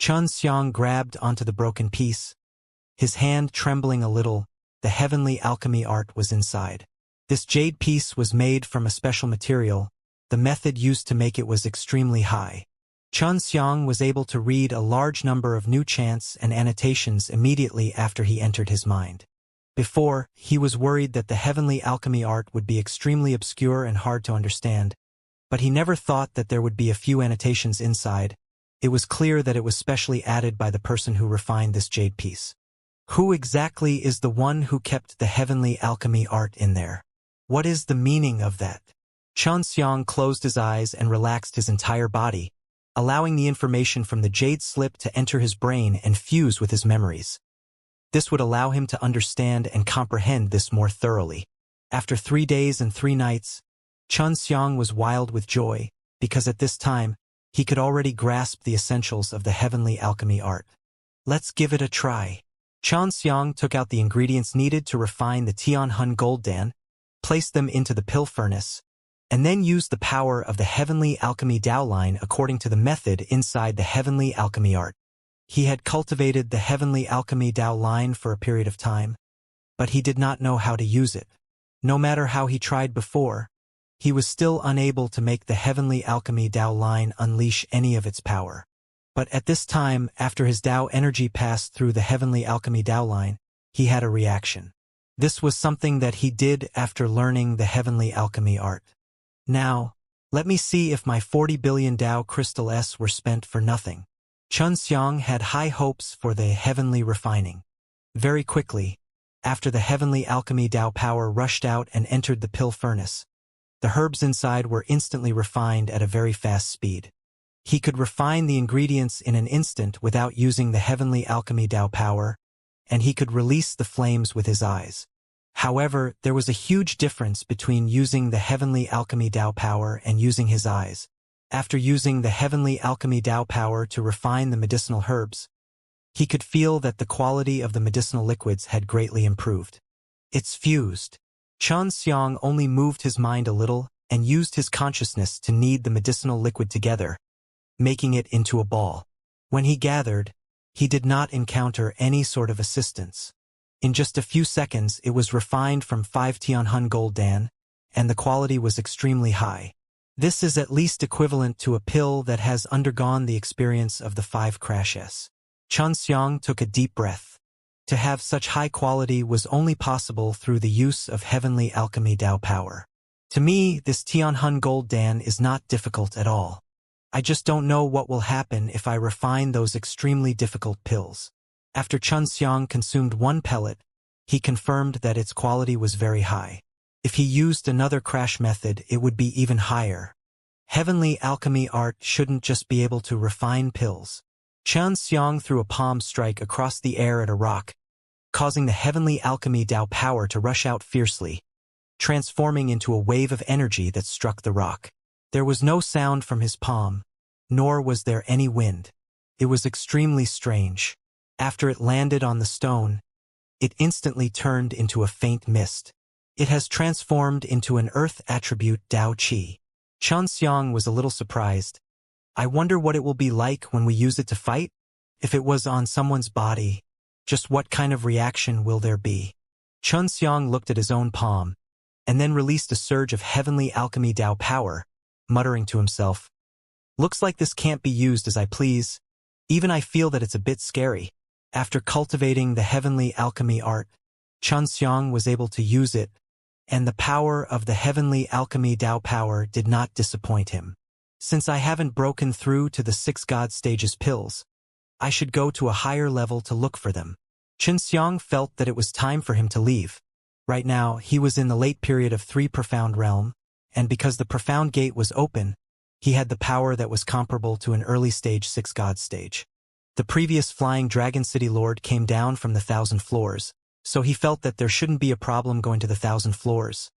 Xianxia grabbed onto the broken piece. His hand trembling a little, the heavenly alchemy art was inside. This jade piece was made from a special material. The method used to make it was extremely high. Xianxia was able to read a large number of new chants and annotations immediately after he entered his mind. Before, he was worried that the heavenly alchemy art would be extremely obscure and hard to understand, but he never thought that there would be a few annotations inside. It was clear that it was specially added by the person who refined this jade piece. Who exactly is the one who kept the heavenly alchemy art in there? What is the meaning of that? Xianxia closed his eyes and relaxed his entire body, allowing the information from the jade slip to enter his brain and fuse with his memories. This would allow him to understand and comprehend this more thoroughly. After 3 days and 3 nights, Xianxia was wild with joy, because at this time, he could already grasp the essentials of the heavenly alchemy art. Let's give it a try. Xianxia took out the ingredients needed to refine the Tianhun gold dan, placed them into the pill furnace, and then used the power of the heavenly alchemy Dao line according to the method inside the heavenly alchemy art. He had cultivated the heavenly alchemy Dao line for a period of time, but he did not know how to use it. No matter how he tried before, he was still unable to make the heavenly alchemy Dao line unleash any of its power. But at this time, after his Dao energy passed through the heavenly alchemy Dao line, he had a reaction. This was something that he did after learning the heavenly alchemy art. Now, let me see if my 40 billion Dao crystal S were spent for nothing. Xianxia had high hopes for the heavenly refining. Very quickly, after the heavenly alchemy Dao power rushed out and entered the pill furnace, the herbs inside were instantly refined at a very fast speed. He could refine the ingredients in an instant without using the heavenly alchemy Dao power, and he could release the flames with his eyes. However, there was a huge difference between using the heavenly alchemy Dao power and using his eyes. After using the heavenly alchemy Dao power to refine the medicinal herbs, he could feel that the quality of the medicinal liquids had greatly improved. It's fused. Xianxia only moved his mind a little and used his consciousness to knead the medicinal liquid together, making it into a ball. When he gathered, he did not encounter any sort of assistance. In just a few seconds, it was refined from 5 Tianhun gold dan, and the quality was extremely high. This is at least equivalent to a pill that has undergone the experience of the 5 crashes. Xianxia took a deep breath. To have such high quality was only possible through the use of heavenly alchemy Dao power. To me, this Tianhun gold dan is not difficult at all. I just don't know what will happen if I refine those extremely difficult pills. After Xianxia consumed 1 pellet, he confirmed that its quality was very high. If he used another crash method, it would be even higher. Heavenly alchemy art shouldn't just be able to refine pills. Xianxia threw a palm strike across the air at a rock, causing the heavenly alchemy Dao power to rush out fiercely, transforming into a wave of energy that struck the rock. There was no sound from his palm, nor was there any wind. It was extremely strange. After it landed on the stone, it instantly turned into a faint mist. It has transformed into an earth attribute Dao Qi. Xianxia was a little surprised. I wonder what it will be like when we use it to fight? If it was on someone's body, just what kind of reaction will there be? Xianxia looked at his own palm, and then released a surge of heavenly alchemy Dao power, muttering to himself, "Looks like this can't be used as I please. Even I feel that it's a bit scary." After cultivating the heavenly alchemy art, Xianxia was able to use it, and the power of the heavenly alchemy Dao power did not disappoint him. Since I haven't broken through to the 6 God stages pills, I should go to a higher level to look for them. Xianxia felt that it was time for him to leave. Right now, he was in the late period of 3 profound realm, and because the profound gate was open, he had the power that was comparable to an early stage 6 God stage. The previous flying dragon city lord came down from the 1,000 floors, so he felt that there shouldn't be a problem going to the 1,000 floors.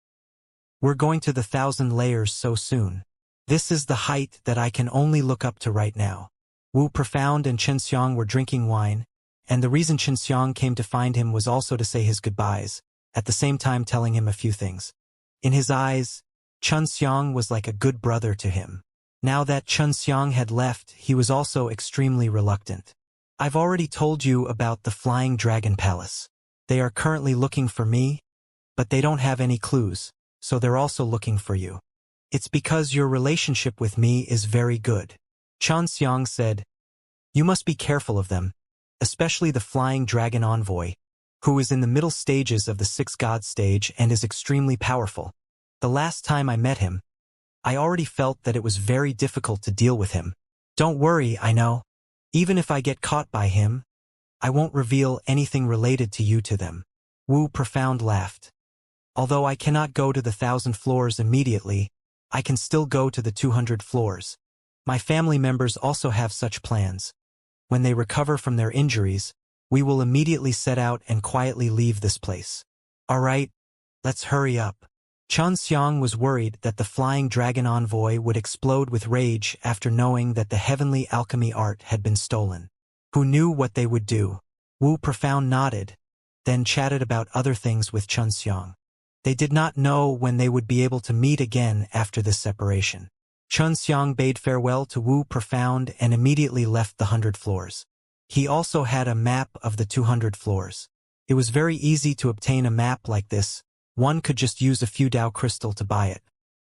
We're going to the 1,000 layers so soon. This is the height that I can only look up to right now. Wu Profound and Xianxia were drinking wine, and the reason Xianxia came to find him was also to say his goodbyes, at the same time telling him a few things. In his eyes, Xianxia was like a good brother to him. Now that Xianxia had left, he was also extremely reluctant. I've already told you about the Flying Dragon Palace. They are currently looking for me, but they don't have any clues, so they're also looking for you. It's because your relationship with me is very good. Xianxia said, you must be careful of them, especially the Flying Dragon Envoy, who is in the middle stages of the Six God stage and is extremely powerful. The last time I met him, I already felt that it was very difficult to deal with him. Don't worry, I know. Even if I get caught by him, I won't reveal anything related to you to them. Wu Profound laughed. Although I cannot go to the 1,000 floors immediately, I can still go to the 200 floors. My family members also have such plans. When they recover from their injuries, we will immediately set out and quietly leave this place. All right, let's hurry up. Xianxia was worried that the Flying Dragon Envoy would explode with rage after knowing that the heavenly alchemy art had been stolen. Who knew what they would do? Wu Profound nodded, then chatted about other things with Xianxia. They did not know when they would be able to meet again after this separation. Xianxia bade farewell to Wu Profound and immediately left the 100 floors. He also had a map of the 200 floors. It was very easy to obtain a map like this. One could just use a few Dao crystal to buy it.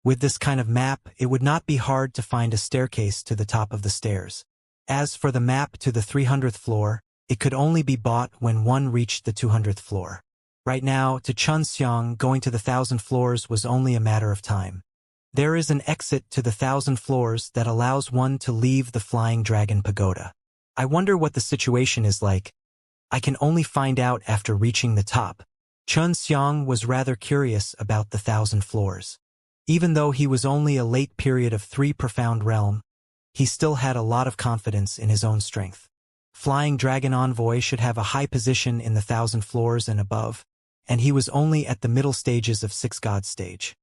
With this kind of map, it would not be hard to find a staircase to the top of the stairs. As for the map to the 300th floor, it could only be bought when one reached the 200th floor. Right now, to Xianxia, going to the 1,000 floors was only a matter of time. There is an exit to the 1,000 floors that allows one to leave the Flying Dragon Pagoda. I wonder what the situation is like. I can only find out after reaching the top. Xianxia was rather curious about the 1,000 floors. Even though he was only a late period of 3 profound realm, he still had a lot of confidence in his own strength. Flying Dragon Envoy should have a high position in the 1,000 floors and above, and he was only at the middle stages of 6 God stage.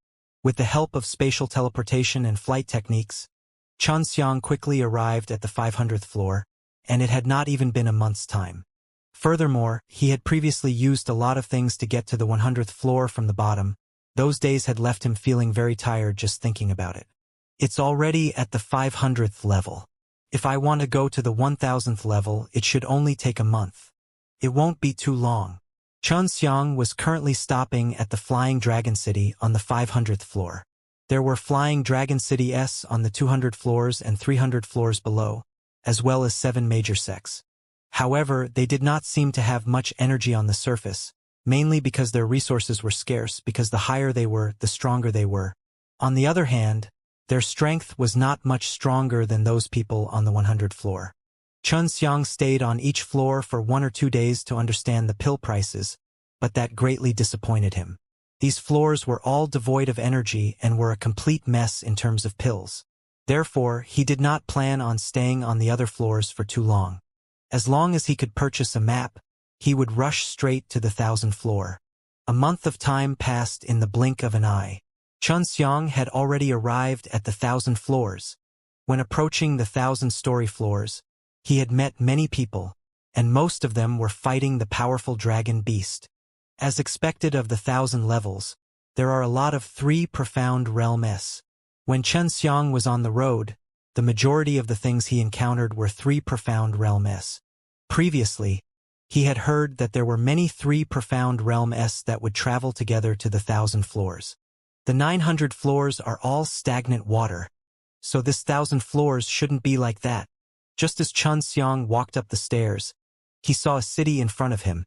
With the help of spatial teleportation and flight techniques, Xianxia quickly arrived at the 500th floor, and it had not even been a month's time. Furthermore, he had previously used a lot of things to get to the 100th floor from the bottom. Those days had left him feeling very tired just thinking about it. It's already at the 500th level. If I want to go to the 1,000th level, it should only take a month. It won't be too long. Xianxia was currently stopping at the Flying Dragon City on the 500th floor. There were Flying Dragon City S on the 200 floors and 300 floors below, as well as 7 major sects. However, they did not seem to have much energy on the surface, mainly because their resources were scarce because the higher they were, the stronger they were. On the other hand, their strength was not much stronger than those people on the 100th floor. Xianxia stayed on each floor for 1 or 2 days to understand the pill prices, but that greatly disappointed him. These floors were all devoid of energy and were a complete mess in terms of pills. Therefore, he did not plan on staying on the other floors for too long. As long as he could purchase a map, he would rush straight to the 1,000th floor. A month of time passed in the blink of an eye. Xianxia had already arrived at the 1,000 floors. When approaching the 1,000-story floors, he had met many people, and most of them were fighting the powerful dragon beast. As expected of the 1,000 levels, there are a lot of 3 profound realms. When Xianxia was on the road, the majority of the things he encountered were 3 profound realms. Previously, he had heard that there were many 3 profound realms that would travel together to the 1,000 floors. The 900 floors are all stagnant water, so this 1,000 floors shouldn't be like that. Just as Xianxia walked up the stairs, he saw a city in front of him,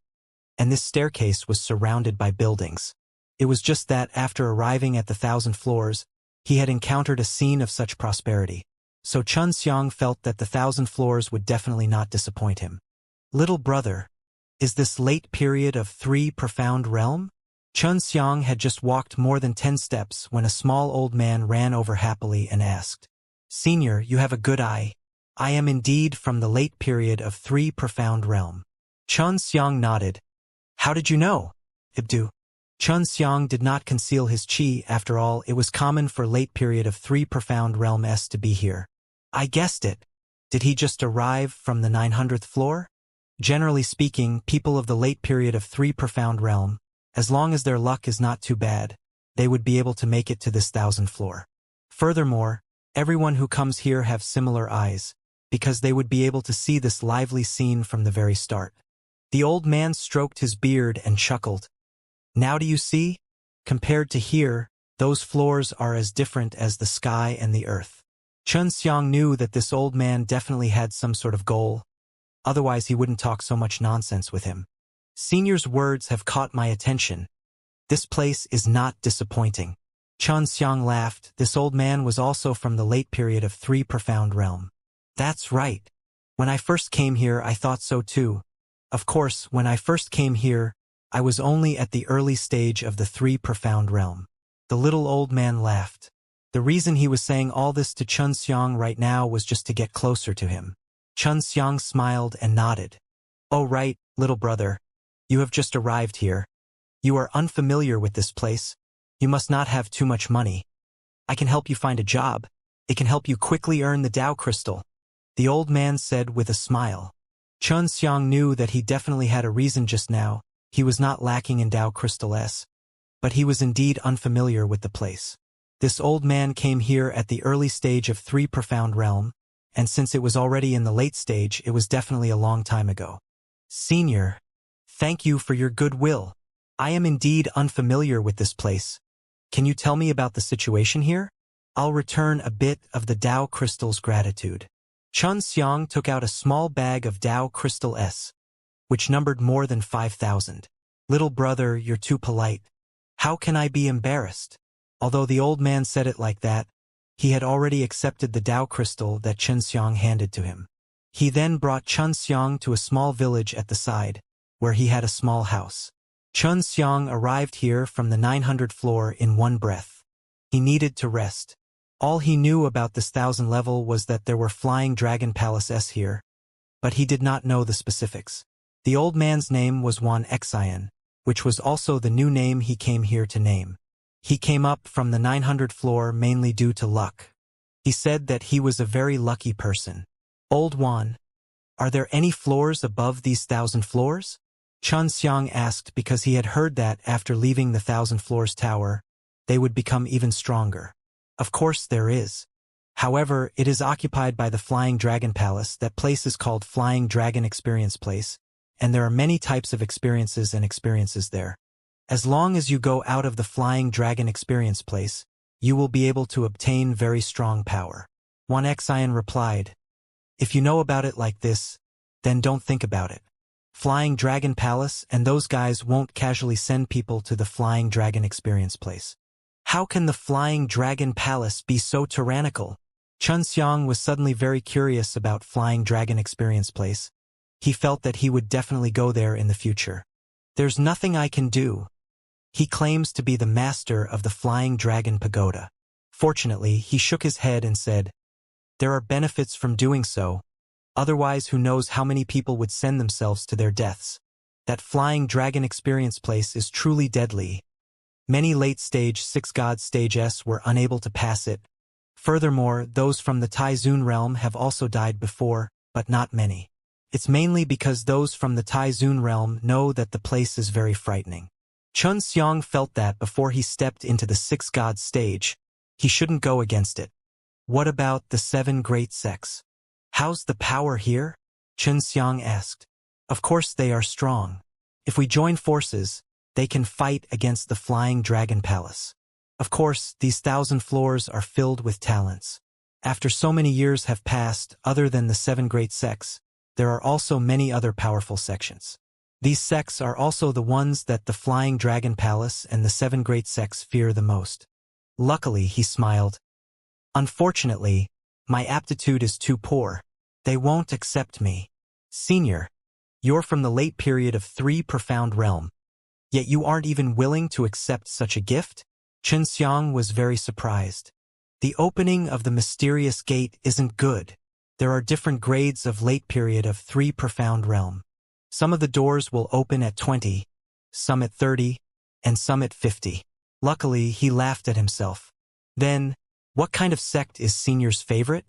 and this staircase was surrounded by buildings. It was just that after arriving at the 1,000 floors, he had encountered a scene of such prosperity. So Xianxia felt that the 1,000 floors would definitely not disappoint him. Little brother, is this late period of 3 profound realm? Xianxia had just walked more than 10 steps when a small old man ran over happily and asked, Senior, you have a good eye. I am indeed from the late period of 3 profound realm. Xianxia nodded. How did you know? Ibdu. Xianxia did not conceal his qi. After all, it was common for late period of 3 profound realms to be here. I guessed it. Did he just arrive from the 900th floor? Generally speaking, people of the late period of 3 profound realm, as long as their luck is not too bad, they would be able to make it to this 1,000th floor. Furthermore, Everyone who comes here have similar eyes, because they would be able to see this lively scene from the very start. The old man stroked his beard and chuckled. Now do you see? Compared to here, those floors are as different as the sky and the earth. Xianxia knew that this old man definitely had some sort of goal, otherwise he wouldn't talk so much nonsense with him. Senior's words have caught my attention. This place is not disappointing. Xianxia laughed. This old man was also from the late period of 3 profound realm. That's right. When I first came here I thought so too. Of course, when I first came here, I was only at the early stage of the 3 profound realm. The little old man laughed. The reason he was saying all this to Xianxia right now was just to get closer to him. Xianxia smiled and nodded. Oh right, little brother. You have just arrived here. You are unfamiliar with this place. You must not have too much money. I can help you find a job. It can help you quickly earn the Tao crystal. The old man said with a smile. Xianxia knew that he definitely had a reason just now. He was not lacking in Tao crystal S. But he was indeed unfamiliar with the place. This old man came here at the early stage of 3 profound realm, and since it was already in the late stage, it was definitely a long time ago. Senior, thank you for your goodwill. I am indeed unfamiliar with this place. Can you tell me about the situation here? I'll return a bit of the Tao crystal's gratitude. Xianxia took out a small bag of Tao crystal S, which numbered more than 5,000. Little brother, you're too polite. How can I be embarrassed? Although the old man said it like that, he had already accepted the Tao crystal that Xianxia handed to him. He then brought Xianxia to a small village at the side, where he had a small house. Xianxia arrived here from the 900th floor in one breath. He needed to rest. All he knew about this 1000 level was that there were flying dragon palaces here, but he did not know the specifics. The old man's name was Xianxia, which was also the new name he came here to name. He came up from the 900th floor mainly due to luck. He said that he was a very lucky person. Old Juan, are there any floors above these 1000 floors? Xianxia asked because he had heard that after leaving the 1000 floors tower, they would become even stronger. Of course there is. However, it is occupied by the Flying Dragon Palace. That place is called Flying Dragon Experience Place, and there are many types of experiences and experiences there. As long as you go out of the Flying Dragon Experience Place, you will be able to obtain very strong power. Xianxia replied, if you know about it like this, then don't think about it. Flying Dragon Palace and those guys won't casually send people to the Flying Dragon Experience Place. How can the Flying Dragon Palace be so tyrannical? Xianxia was suddenly very curious about Flying Dragon Experience Place. He felt that he would definitely go there in the future. There's nothing I can do. He claims to be the master of the Flying Dragon Pagoda. Fortunately, he shook his head and said, there are benefits from doing so. Otherwise, who knows how many people would send themselves to their deaths. That Flying Dragon Experience Place is truly deadly. Many late-stage 6 God stages were unable to pass it. Furthermore, those from the Taizun realm have also died before, but not many. It's mainly because those from the Taizun realm know that the place is very frightening. Xianxia felt that before he stepped into the 6 God stage, he shouldn't go against it. What about the 7 great sects? How's the power here? Xianxia asked. Of course they are strong. If we join forces, they can fight against the Flying Dragon Palace. Of course, these 1000 floors are filled with talents. After so many years have passed, other than the 7 great sects, there are also many other powerful sections. These sects are also the ones that the Flying Dragon Palace and the 7 great sects fear the most. Luckily, he smiled. Unfortunately, my aptitude is too poor. They won't accept me. Senior, you're from the late period of 3 profound realm. Yet you aren't even willing to accept such a gift? Xianxia was very surprised. The opening of the mysterious gate isn't good. There are different grades of late period of 3 profound realm. Some of the doors will open at 20, some at 30, and some at 50. Luckily, he laughed at himself. Then, what kind of sect is Senior's favorite?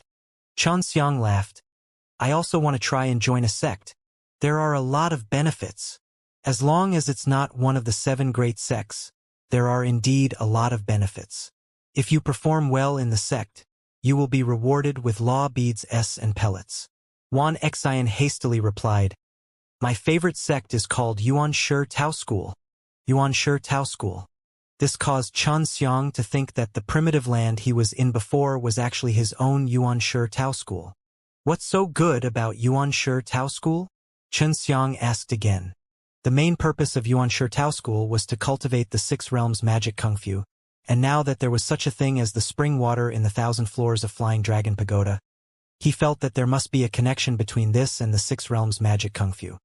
Xianxia laughed. I also want to try and join a sect. There are a lot of benefits. As long as it's not one of the 7 great sects, there are indeed a lot of benefits. If you perform well in the sect, You will be rewarded with law beads and pellets. Wan Xian hastily replied, My favorite sect is called Yuan Shi Tao School. Yuan Shi Tao School. This caused Xianxia to think that the primitive land he was in before was actually his own Yuan Shi Tao School. What's so good about Yuan Shi Tao School? Xianxia asked again. The main purpose of Yuan Shi Tao School was to cultivate the 6 realms magic kung fu, and now that there was such a thing as the spring water in the 1,000 floors of Flying Dragon Pagoda, he felt that there must be a connection between this and the 6 realms magic kung fu.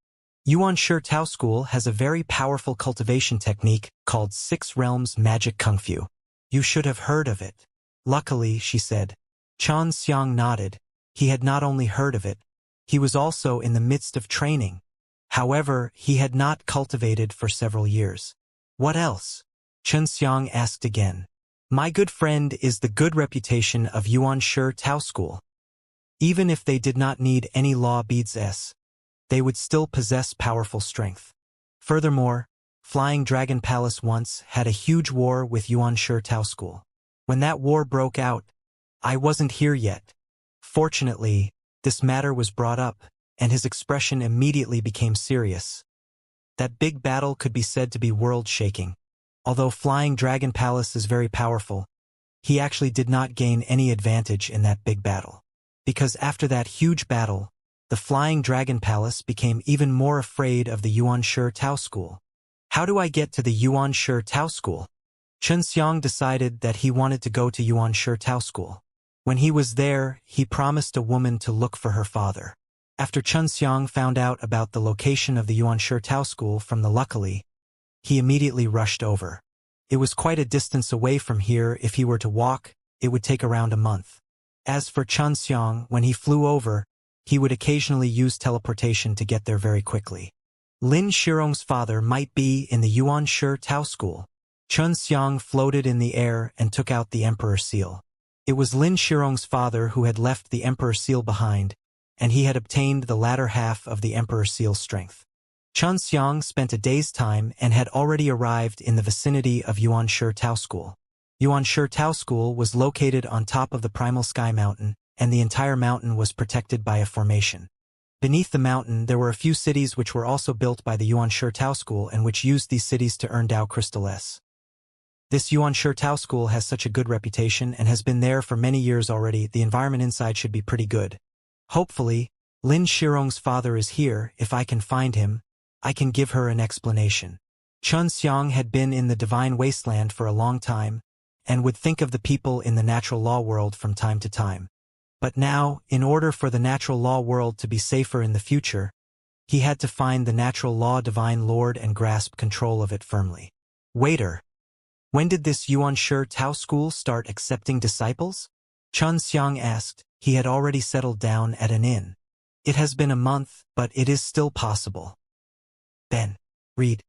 Yuan Shi Tao School has a very powerful cultivation technique called 6 realms magic kung fu. You should have heard of it. Luckily, she said. Xianxia nodded. He had not only heard of it, he was also in the midst of training. However, he had not cultivated for several years. What else? Xianxia asked again. My good friend is the good reputation of Yuan Shi Tao School. Even if they did not need any law beads, they would still possess powerful strength. Furthermore, Flying Dragon Palace once had a huge war with Yuan Shi Tao School. When that war broke out, I wasn't here yet. Fortunately, this matter was brought up, and his expression immediately became serious. That big battle could be said to be world-shaking. Although Flying Dragon Palace is very powerful, he actually did not gain any advantage in that big battle. Because after that huge battle, the Flying Dragon Palace became even more afraid of the Yuan Shi Tao School. How do I get to the Yuan Shi Tao School? Xianxia decided that he wanted to go to Yuan Shi Tao School. When he was there, he promised a woman to look for her father. After Xianxia found out about the location of the Yuan Shi Tao School from the Luckily, he immediately rushed over. It was quite a distance away from here. If he were to walk, it would take around a month. As for Xianxia, when he flew over, he would occasionally use teleportation to get there very quickly. Lin Shirong's father might be in the Yuan Shi Tao School. Xianxia floated in the air and took out the Emperor Seal. It was Lin Shirong's father who had left the Emperor Seal behind, and he had obtained the latter half of the Emperor Seal's strength. Xianxia spent a day's time and had already arrived in the vicinity of Yuan Shi Tao School. Yuan Shi Tao School was located on top of the Primal Sky Mountain, and the entire mountain was protected by a formation. Beneath the mountain, there were a few cities which were also built by the Yuan Shi Tao School and which used these cities to earn Dao Crystals. This Yuan Shi Tao School has such a good reputation and has been there for many years already. The environment inside should be pretty good. Hopefully, Lin Shirong's father is here. If I can find him, I can give her an explanation. Xianxia had been in the Divine Wasteland for a long time, and would think of the people in the natural law world from time to time. But now, in order for the natural law world to be safer in the future, he had to find the natural law Divine Lord and grasp control of it firmly. Waiter. When did this Yuan Shi Tao School start accepting disciples? Xianxia asked. He had already settled down at an inn. It has been a month, but it is still possible. Ben. Read.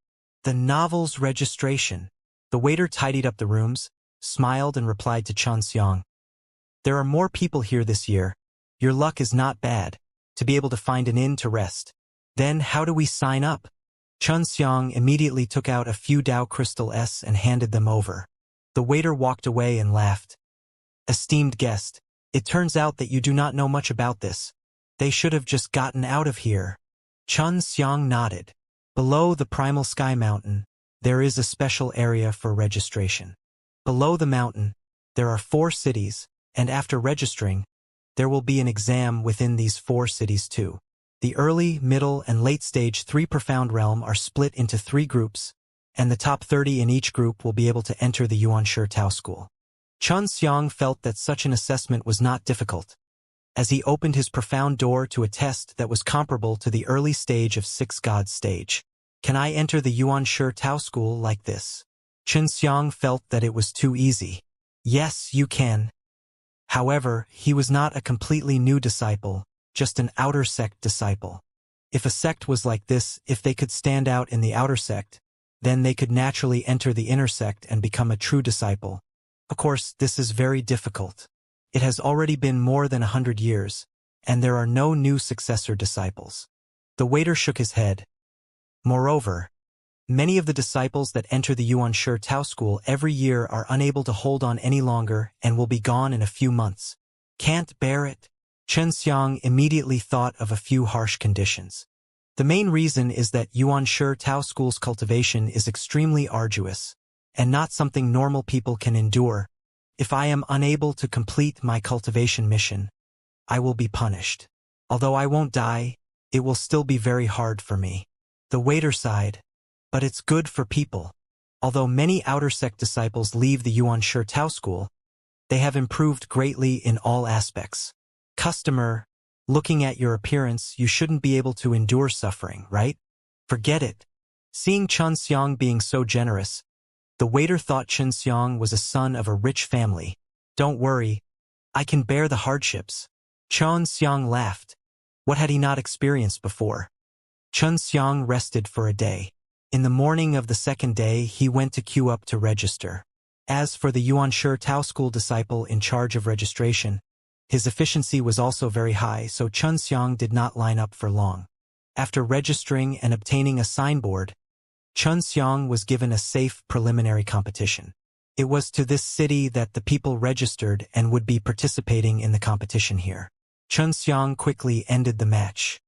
The novel's registration. The waiter tidied up the rooms, smiled and replied to Xianxia. There are more people here this year. Your luck is not bad, to be able to find an inn to rest. Then how do we sign up? Xianxia immediately took out a few Dao Crystals and handed them over. The waiter walked away and laughed. Esteemed guest, it turns out that you do not know much about this. They should have just gotten out of here. Xianxia nodded. Below the Primal Sky Mountain, there is a special area for registration. Below the mountain, there are 4 cities, and after registering, there will be an exam within these 4 cities too. The early, middle, and late stage 3 profound realm are split into 3 groups, and the top 30 in each group will be able to enter the Yuan Shi Tao School. Xianxia felt that such an assessment was not difficult, as he opened his profound door to a test that was comparable to the early stage of 6 gods stage. Can I enter the Yuan Shi Tao School like this? Xianxia felt that it was too easy. Yes, you can. However, he was not a completely new disciple, just an outer sect disciple. If a sect was like this, if they could stand out in the outer sect, then they could naturally enter the inner sect and become a true disciple. Of course, this is very difficult. It has already been more than 100 years, and there are no new successor disciples. The waiter shook his head. Moreover, many of the disciples that enter the Yuan Shi Tao School every year are unable to hold on any longer and will be gone in a few months. Can't bear it? Xianxia immediately thought of a few harsh conditions. The main reason is that Yuanshi Tao School's cultivation is extremely arduous, and not something normal people can endure. If I am unable to complete my cultivation mission, I will be punished. Although I won't die, it will still be very hard for me. The waiter sighed. But it's good for people. Although many outer sect disciples leave the Yuanshi Tao School, they have improved greatly in all aspects. Customer, looking at your appearance, you shouldn't be able to endure suffering, right? Forget it. Seeing Xianxia being so generous, the waiter thought Xianxia was a son of a rich family. Don't worry, I can bear the hardships. Xianxia laughed. What had he not experienced before? Xianxia rested for a day. In the morning of the second day, he went to queue up to register. As for the Yuanshi Tao School disciple in charge of registration, his efficiency was also very high, so Xianxia did not line up for long. After registering and obtaining a signboard, Xianxia was given a safe preliminary competition. It was to this city that the people registered and would be participating in the competition here. Xianxia quickly ended the match.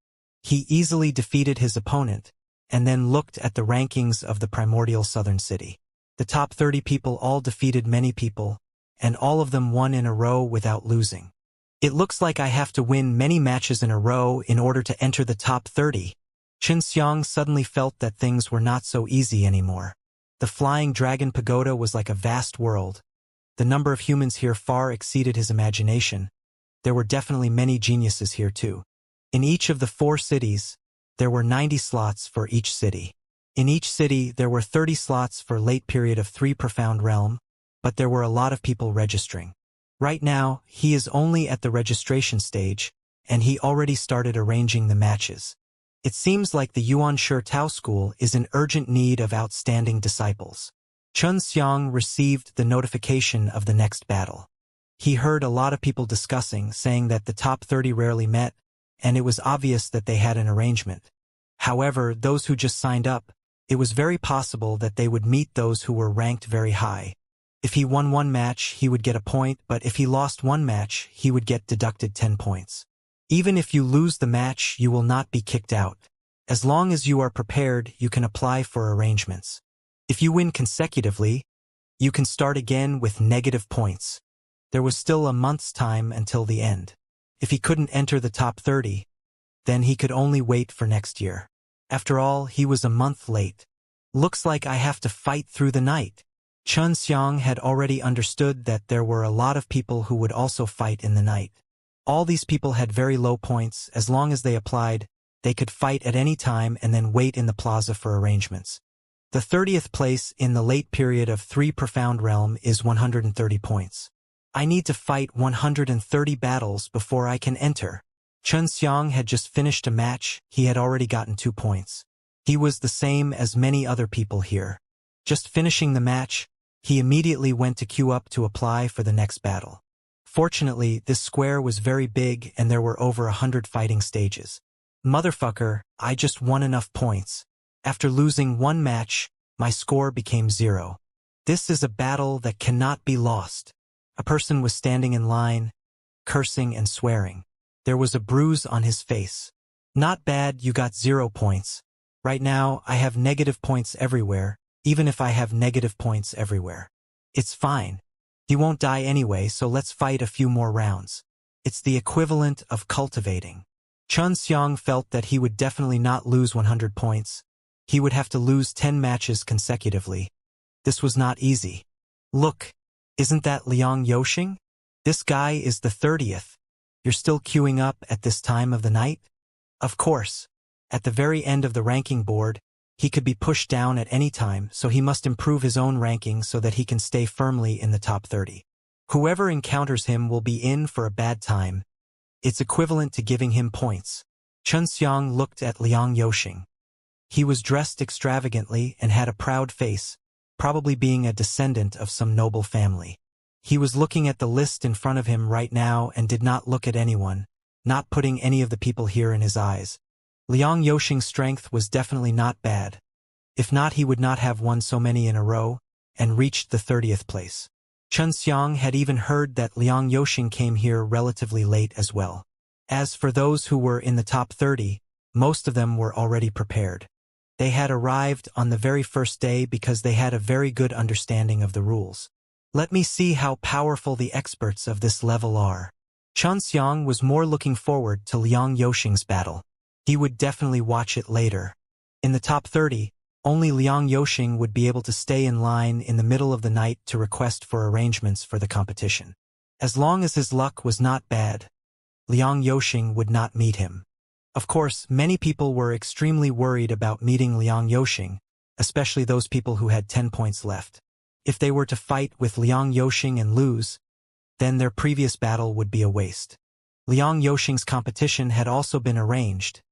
He easily defeated his opponent, and then looked at the rankings of the primordial southern city. The top 30 people all defeated many people, and all of them won in a row without losing. It looks like I have to win many matches in a row in order to enter the top 30. Xianxia suddenly felt that things were not so easy anymore. The flying dragon pagoda was like a vast world. The number of humans here far exceeded his imagination. There were definitely many geniuses here too. In each of the 4 cities, there were 90 slots for each city. In each city, there were 30 slots for late period of 3 profound realm, but there were a lot of people registering. Right now, he is only at the registration stage, and he already started arranging the matches. It seems like the Yuanshi Tao School is in urgent need of outstanding disciples. Xianxia received the notification of the next battle. He heard a lot of people discussing, saying that the top 30 rarely met, and it was obvious that they had an arrangement. However, those who just signed up, it was very possible that they would meet those who were ranked very high. If he won one match, he would get a point, but if he lost one match, he would get deducted 10 points. Even if you lose the match, you will not be kicked out. As long as you are prepared, you can apply for arrangements. If you win consecutively, you can start again with negative points. There was still a month's time until the end. If he couldn't enter the top 30, then he could only wait for next year. After all, he was a month late. Looks like I have to fight through the night. Xianxia had already understood that there were a lot of people who would also fight in the night. All these people had very low points. As long as they applied, they could fight at any time and then wait in the plaza for arrangements. The 30th place in the late period of 3 profound realm is 130 points. I need to fight 130 battles before I can enter. Xianxia had just finished a match. He had already gotten 2 points. He was the same as many other people here. Just finishing the match, he immediately went to queue up to apply for the next battle. Fortunately, this square was very big and there were over 100 fighting stages. Motherfucker, I just won enough points. After losing one match, my score became 0. This is a battle that cannot be lost. A person was standing in line, cursing and swearing. There was a bruise on his face. Not bad, you got 0 points. Right now, I have negative points everywhere, even if I have negative points everywhere. It's fine. He won't die anyway, so let's fight a few more rounds. It's the equivalent of cultivating. Xianxia felt that he would definitely not lose 100 points. He would have to lose 10 matches consecutively. This was not easy. Look, isn't that Liang Yoxing? This guy is the 30th. You're still queuing up at this time of the night? Of course. At the very end of the ranking board, he could be pushed down at any time, so he must improve his own ranking so that he can stay firmly in the top 30. Whoever encounters him will be in for a bad time. It's equivalent to giving him points. Xianxia looked at Liang Yoxing. He was dressed extravagantly and had a proud face, probably being a descendant of some noble family. He was looking at the list in front of him right now and did not look at anyone, not putting any of the people here in his eyes. Liang Yoxing's strength was definitely not bad. If not, he would not have won so many in a row and reached the 30th place. Xianxia had even heard that Liang Yoxing came here relatively late as well. As for those who were in the top 30, most of them were already prepared. They had arrived on the very first day because they had a very good understanding of the rules. Let me see how powerful the experts of this level are. Xianxia was more looking forward to Liang Yoxing's battle. He would definitely watch it later. In the top 30, only Liang Yoxing would be able to stay in line in the middle of the night to request for arrangements for the competition. As long as his luck was not bad, Liang Yoxing would not meet him. Of course, many people were extremely worried about meeting Liang Yoxing, especially those people who had 10 points left. If they were to fight with Liang Yoxing and lose, then their previous battle would be a waste. Liang Yoxing's competition had also been arranged.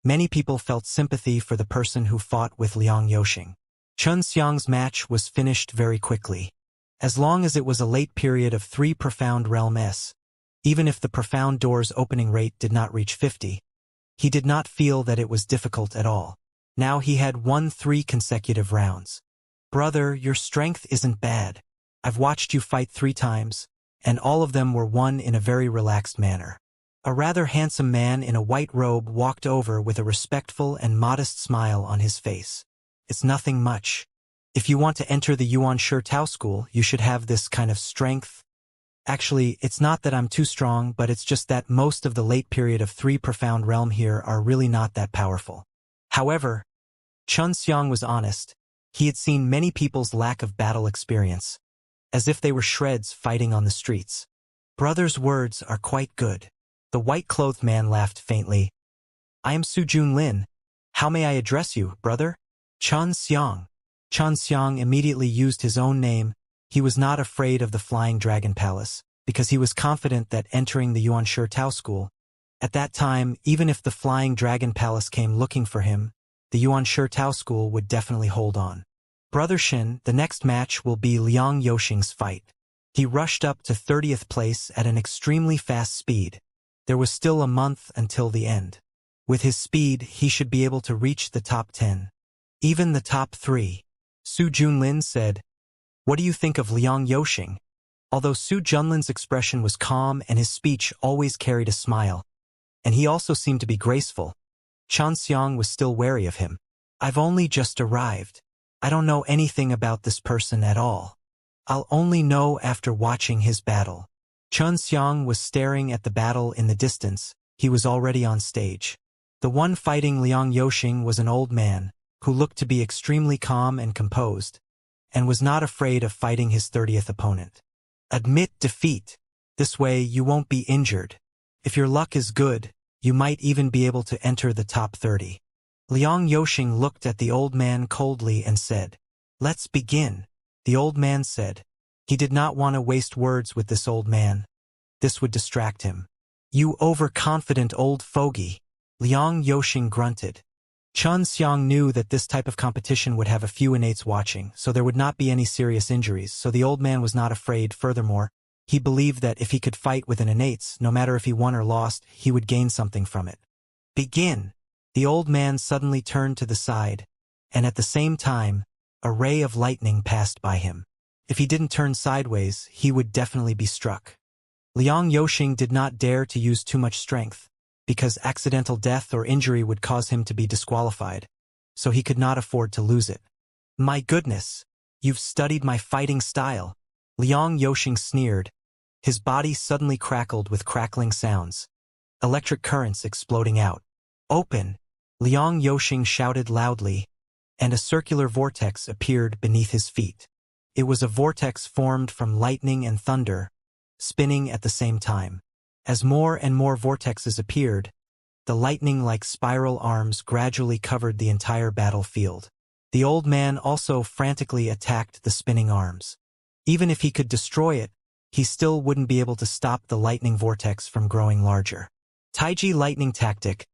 Many people felt sympathy for the person who fought with Liang Yoxing. Xianxia's match was finished very quickly. As long as it was a late period of 3 profound realms, even if the profound door's opening rate did not reach 50, he did not feel that it was difficult at all. Now he had won 3 consecutive rounds. Brother, your strength isn't bad. I've watched you fight 3 times, and all of them were won in a very relaxed manner. A rather handsome man in a white robe walked over with a respectful and modest smile on his face. It's nothing much. If you want to enter the Yuan Shi Tao school, you should have this kind of strength. Actually, it's not that I'm too strong, but it's just that most of the late period of 3 profound realm here are really not that powerful. However, Xianxia was honest. He had seen many people's lack of battle experience, as if they were shreds fighting on the streets. Brother's words are quite good. The white-clothed man laughed faintly. I am Su Junlin. How may I address you, brother? Xianxia. Xianxia immediately used his own name. He was not afraid of the Flying Dragon Palace, because he was confident that entering the Yuan Shi Tao school, at that time, even if the Flying Dragon Palace came looking for him, the Yuan Shi Tao school would definitely hold on. Brother Shin, the next match will be Liang Yoxing's fight. He rushed up to 30th place at an extremely fast speed. There was still a month until the end. With his speed, he should be able to reach the top 10. Even the top 3. Su Junlin said, What do you think of Liang Yoxing? Although Su Junlin's expression was calm and his speech always carried a smile, and he also seemed to be graceful, Xianxia was still wary of him. I've only just arrived. I don't know anything about this person at all. I'll only know after watching his battle. Xianxia was staring at the battle in the distance. He was already on stage. The one fighting Liang Yoxing was an old man, who looked to be extremely calm and composed, and was not afraid of fighting his 30th opponent. Admit defeat. This way you won't be injured. If your luck is good, you might even be able to enter the top 30. Liang Yoxing looked at the old man coldly and said, Let's begin. The old man said. He did not want to waste words with this old man. This would distract him. You overconfident old fogey. Liang Yoxing grunted. Xianxia knew that this type of competition would have a few innates watching, so there would not be any serious injuries, so the old man was not afraid. Furthermore, he believed that if he could fight with an innates, no matter if he won or lost, he would gain something from it. Begin! The old man suddenly turned to the side, and at the same time, a ray of lightning passed by him. If he didn't turn sideways, he would definitely be struck. Liang Yoxing did not dare to use too much strength, because accidental death or injury would cause him to be disqualified, so he could not afford to lose it. My goodness, you've studied my fighting style. Liang Yoxing sneered. His body suddenly crackled with crackling sounds. Electric currents exploding out. Open! Liang Yoxing shouted loudly, and a circular vortex appeared beneath his feet. It was a vortex formed from lightning and thunder, spinning at the same time. As more and more vortexes appeared, the lightning-like spiral arms gradually covered the entire battlefield. The old man also frantically attacked the spinning arms. Even if he could destroy it, he still wouldn't be able to stop the lightning vortex from growing larger. Taiji lightning tactic.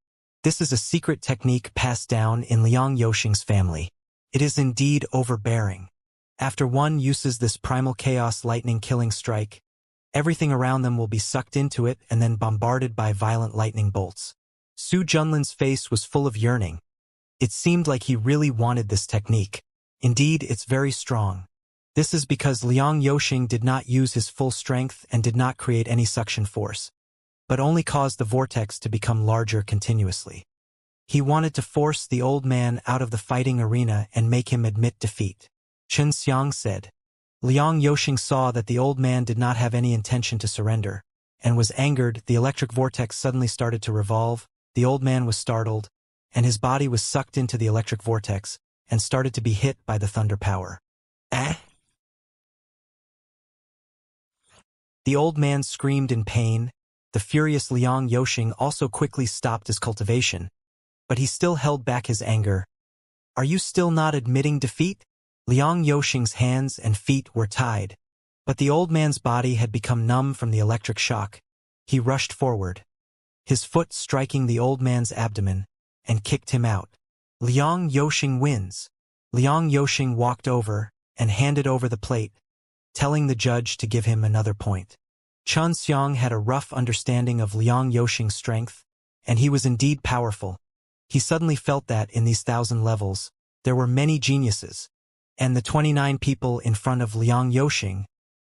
This is a secret technique passed down in Liang Yoxing's family. It is indeed overbearing. After one uses this primal chaos lightning killing strike, everything around them will be sucked into it and then bombarded by violent lightning bolts. Su Junlin's face was full of yearning. It seemed like he really wanted this technique. Indeed, it's very strong. This is because Liang Yoxing did not use his full strength and did not create any suction force, but only caused the vortex to become larger continuously. He wanted to force the old man out of the fighting arena and make him admit defeat. Xianxia said. Liang Yoxing saw that the old man did not have any intention to surrender, and was angered. The electric vortex suddenly started to revolve, the old man was startled, and his body was sucked into the electric vortex, and started to be hit by the thunder power. The old man screamed in pain. The furious Liang Yoxing also quickly stopped his cultivation, but he still held back his anger. Are you still not admitting defeat? Liang Yoxing's hands and feet were tied, but the old man's body had become numb from the electric shock. He rushed forward, his foot striking the old man's abdomen, and kicked him out. Liang Yoxing wins. Liang Yoxing walked over and handed over the plate, telling the judge to give him another point. Xianxia had a rough understanding of Liang Yoxing's strength, and he was indeed powerful. He suddenly felt that in these 1,000 levels, there were many geniuses, and the 29 people in front of Liang Yoxing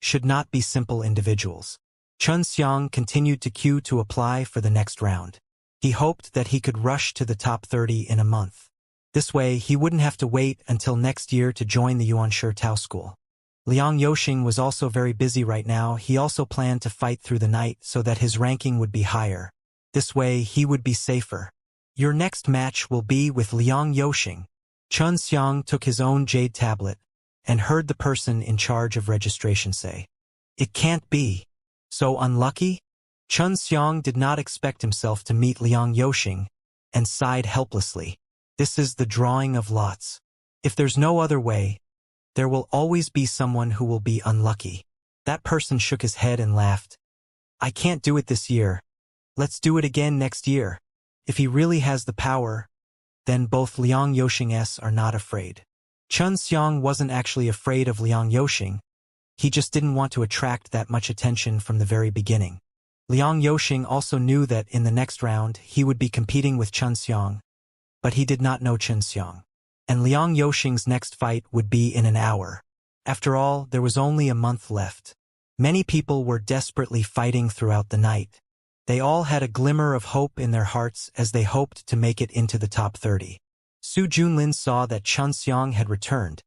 should not be simple individuals. Xianxia continued to queue to apply for the next round. He hoped that he could rush to the top 30 in a month. This way, he wouldn't have to wait until next year to join the Yuanshi Tao school. Liang Yoxing was also very busy right now. He also planned to fight through the night so that his ranking would be higher. This way, he would be safer. Your next match will be with Liang Yoxing. Xianxia took his own jade tablet and heard the person in charge of registration say, "It can't be. So unlucky?" Xianxia did not expect himself to meet Liang Yoxing and sighed helplessly. This is the drawing of lots. If there's no other way, there will always be someone who will be unlucky. That person shook his head and laughed. I can't do it this year. Let's do it again next year. If he really has the power, then both Liang Yoxing are not afraid. Xianxia wasn't actually afraid of Liang Yoxing. He just didn't want to attract that much attention from the very beginning. Liang Yoxing also knew that in the next round he would be competing with Xianxia, but he did not know Xianxia. And Liang Yoxing's next fight would be in an hour. After all, there was only a month left. Many people were desperately fighting throughout the night. They all had a glimmer of hope in their hearts as they hoped to make it into the top 30. Su Junlin saw that Xianxia had returned,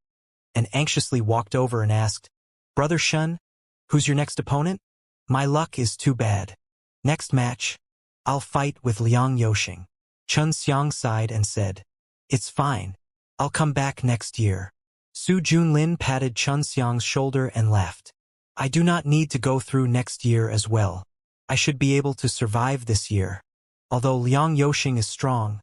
and anxiously walked over and asked, Brother Shun, who's your next opponent? My luck is too bad. Next match, I'll fight with Liang Yoxing. Xianxia sighed and said, It's fine. I'll come back next year. Su Junlin patted Xianxia's shoulder and laughed. I do not need to go through next year as well. I should be able to survive this year. Although Liang Yoxing is strong,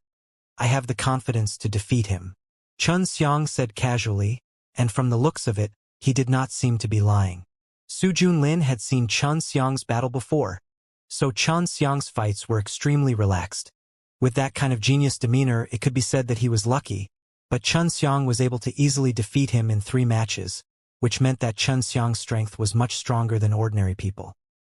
I have the confidence to defeat him. Xianxia said casually, and from the looks of it, he did not seem to be lying. Su Junlin had seen Xianxia's battle before, so Xianxia's fights were extremely relaxed. With that kind of genius demeanor, it could be said that he was lucky, but Xianxia was able to easily defeat him in 3 matches, which meant that Xianxia's strength was much stronger than ordinary people.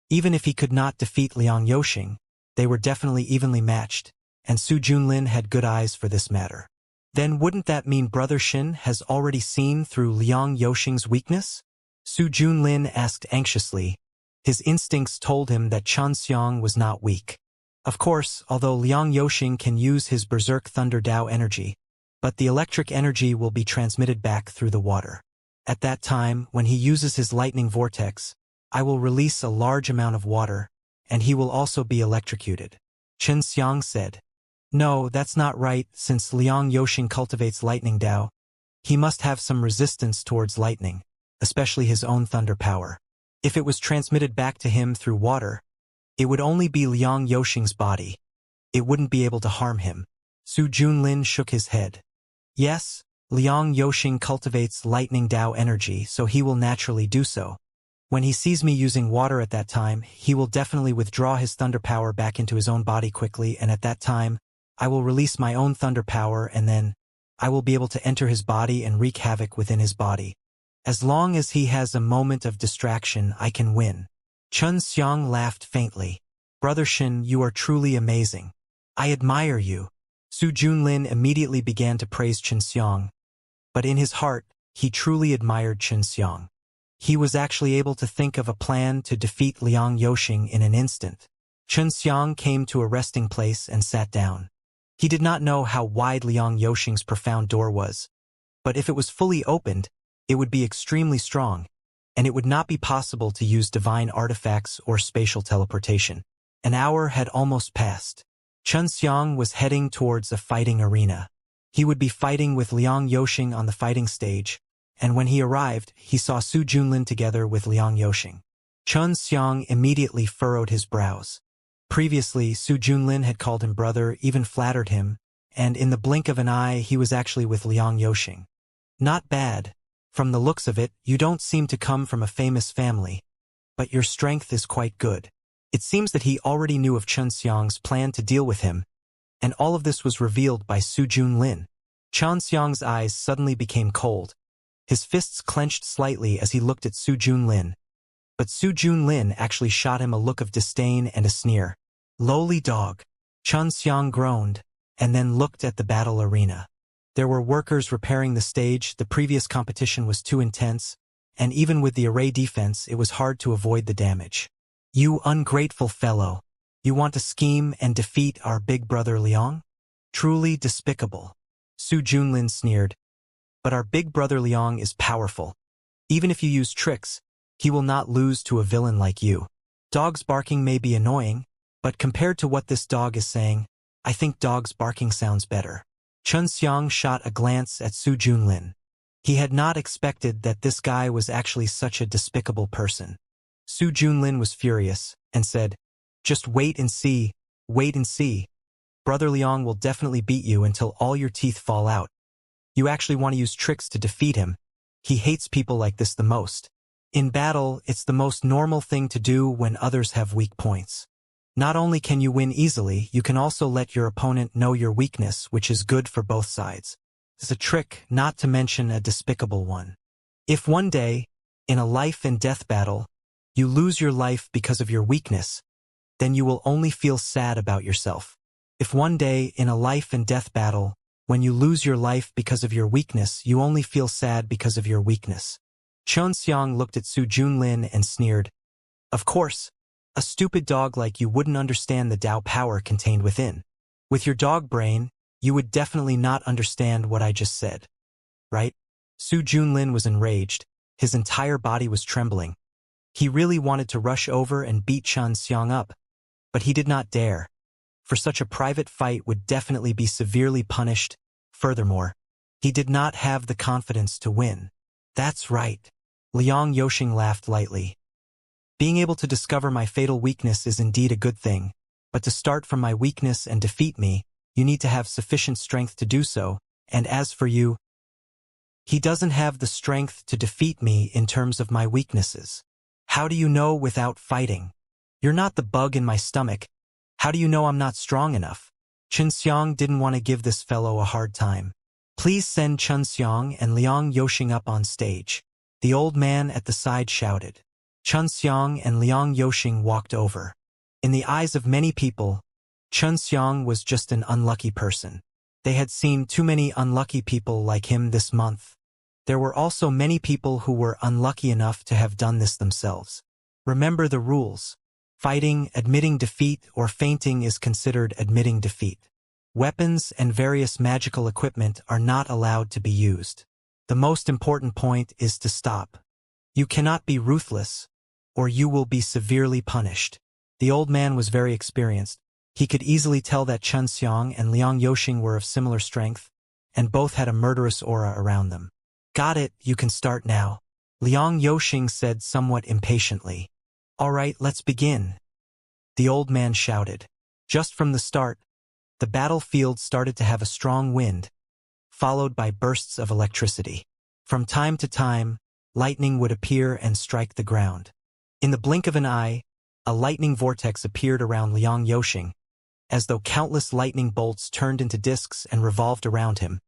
Even if he could not defeat Liang Yoxing, they were definitely evenly matched, and Su Junlin had good eyes for this matter. Then wouldn't that mean Brother Shin has already seen through Liang Yoxing's weakness? Su Junlin asked anxiously. His instincts told him that Xianxia was not weak. Of course, although Liang Yoxing can use his Berserk Thunder Dao energy, but the electric energy will be transmitted back through the water. At that time, when he uses his lightning vortex, I will release a large amount of water, and he will also be electrocuted. Xianxia said. No, that's not right. Since Liang Yoxing cultivates lightning Dao, he must have some resistance towards lightning, especially his own thunder power. If it was transmitted back to him through water, it would only be Liang Yoxing's body. It wouldn't be able to harm him. Su Junlin shook his head. Yes, Liang Yoxing cultivates lightning Dao energy, so he will naturally do so. When he sees me using water at that time, he will definitely withdraw his thunder power back into his own body quickly, and at that time, I will release my own thunder power, and then I will be able to enter his body and wreak havoc within his body. As long as he has a moment of distraction, I can win. Xianxia laughed faintly. Brother Shin, you are truly amazing. I admire you. Su Junlin immediately began to praise Xianxia, but in his heart, he truly admired Xianxia. He was actually able to think of a plan to defeat Liang Yoxing in an instant. Xianxia came to a resting place and sat down. He did not know how wide Liang Yoxing's profound door was, but if it was fully opened, it would be extremely strong, and it would not be possible to use divine artifacts or spatial teleportation. An hour had almost passed. Xianxia was heading towards a fighting arena. He would be fighting with Liang Yoxing on the fighting stage, and when he arrived, he saw Su Junlin together with Liang Yoxing. Xianxia immediately furrowed his brows. Previously, Su Junlin had called him brother, even flattered him, and in the blink of an eye he was actually with Liang Yoxing. Not bad. From the looks of it, you don't seem to come from a famous family, but your strength is quite good. It seems that he already knew of Xianxia's plan to deal with him, and all of this was revealed by Su Junlin. Xianxia's eyes suddenly became cold. His fists clenched slightly as he looked at Su Junlin, but Su Junlin actually shot him a look of disdain and a sneer. Lowly dog. Xianxia groaned, and then looked at the battle arena. There were workers repairing the stage, the previous competition was too intense, and even with the array defense it was hard to avoid the damage. You ungrateful fellow. You want to scheme and defeat our big brother Liang? Truly despicable. Su Junlin sneered. But our big brother Liang is powerful. Even if you use tricks, he will not lose to a villain like you. Dogs barking may be annoying, but compared to what this dog is saying, I think dogs barking sounds better. Xianxia shot a glance at Su Junlin. He had not expected that this guy was actually such a despicable person. Su Junlin was furious, and said, just wait and see, wait and see. Brother Liang will definitely beat you until all your teeth fall out. You actually want to use tricks to defeat him. He hates people like this the most. In battle, it's the most normal thing to do when others have weak points. Not only can you win easily, you can also let your opponent know your weakness, which is good for both sides. It's a trick, not to mention a despicable one. If one day, in a life and death battle, you lose your life because of your weakness, then you will only feel sad about yourself. If one day, in a life and death battle, when you lose your life because of your weakness, you only feel sad because of your weakness. Xianxia looked at Su Junlin and sneered. Of course, a stupid dog like you wouldn't understand the Tao power contained within. With your dog brain, you would definitely not understand what I just said. Right? Su Junlin was enraged. His entire body was trembling. He really wanted to rush over and beat Xianxia up, but he did not dare. For such a private fight would definitely be severely punished. Furthermore, he did not have the confidence to win. That's right. Liang Yoxing laughed lightly. Being able to discover my fatal weakness is indeed a good thing, but to start from my weakness and defeat me, you need to have sufficient strength to do so, and as for you, he doesn't have the strength to defeat me in terms of my weaknesses. How do you know without fighting? You're not the bug in my stomach. How do you know I'm not strong enough? Xianxia didn't want to give this fellow a hard time. Please send Xianxia and Liang Yoxing up on stage. The old man at the side shouted. Xianxia and Liang Yoxing walked over. In the eyes of many people, Xianxia was just an unlucky person. They had seen too many unlucky people like him this month. There were also many people who were unlucky enough to have done this themselves. Remember the rules. Fighting, admitting defeat, or fainting is considered admitting defeat. Weapons and various magical equipment are not allowed to be used. The most important point is to stop. You cannot be ruthless, or you will be severely punished. The old man was very experienced. He could easily tell that Xianxia and Liang Yoxing were of similar strength, and both had a murderous aura around them. Got it, you can start now. Liang Yoxing said somewhat impatiently. All right, let's begin. The old man shouted. Just from the start, the battlefield started to have a strong wind, followed by bursts of electricity. From time to time, lightning would appear and strike the ground. In the blink of an eye, a lightning vortex appeared around Liang Yoxing, as though countless lightning bolts turned into discs and revolved around him,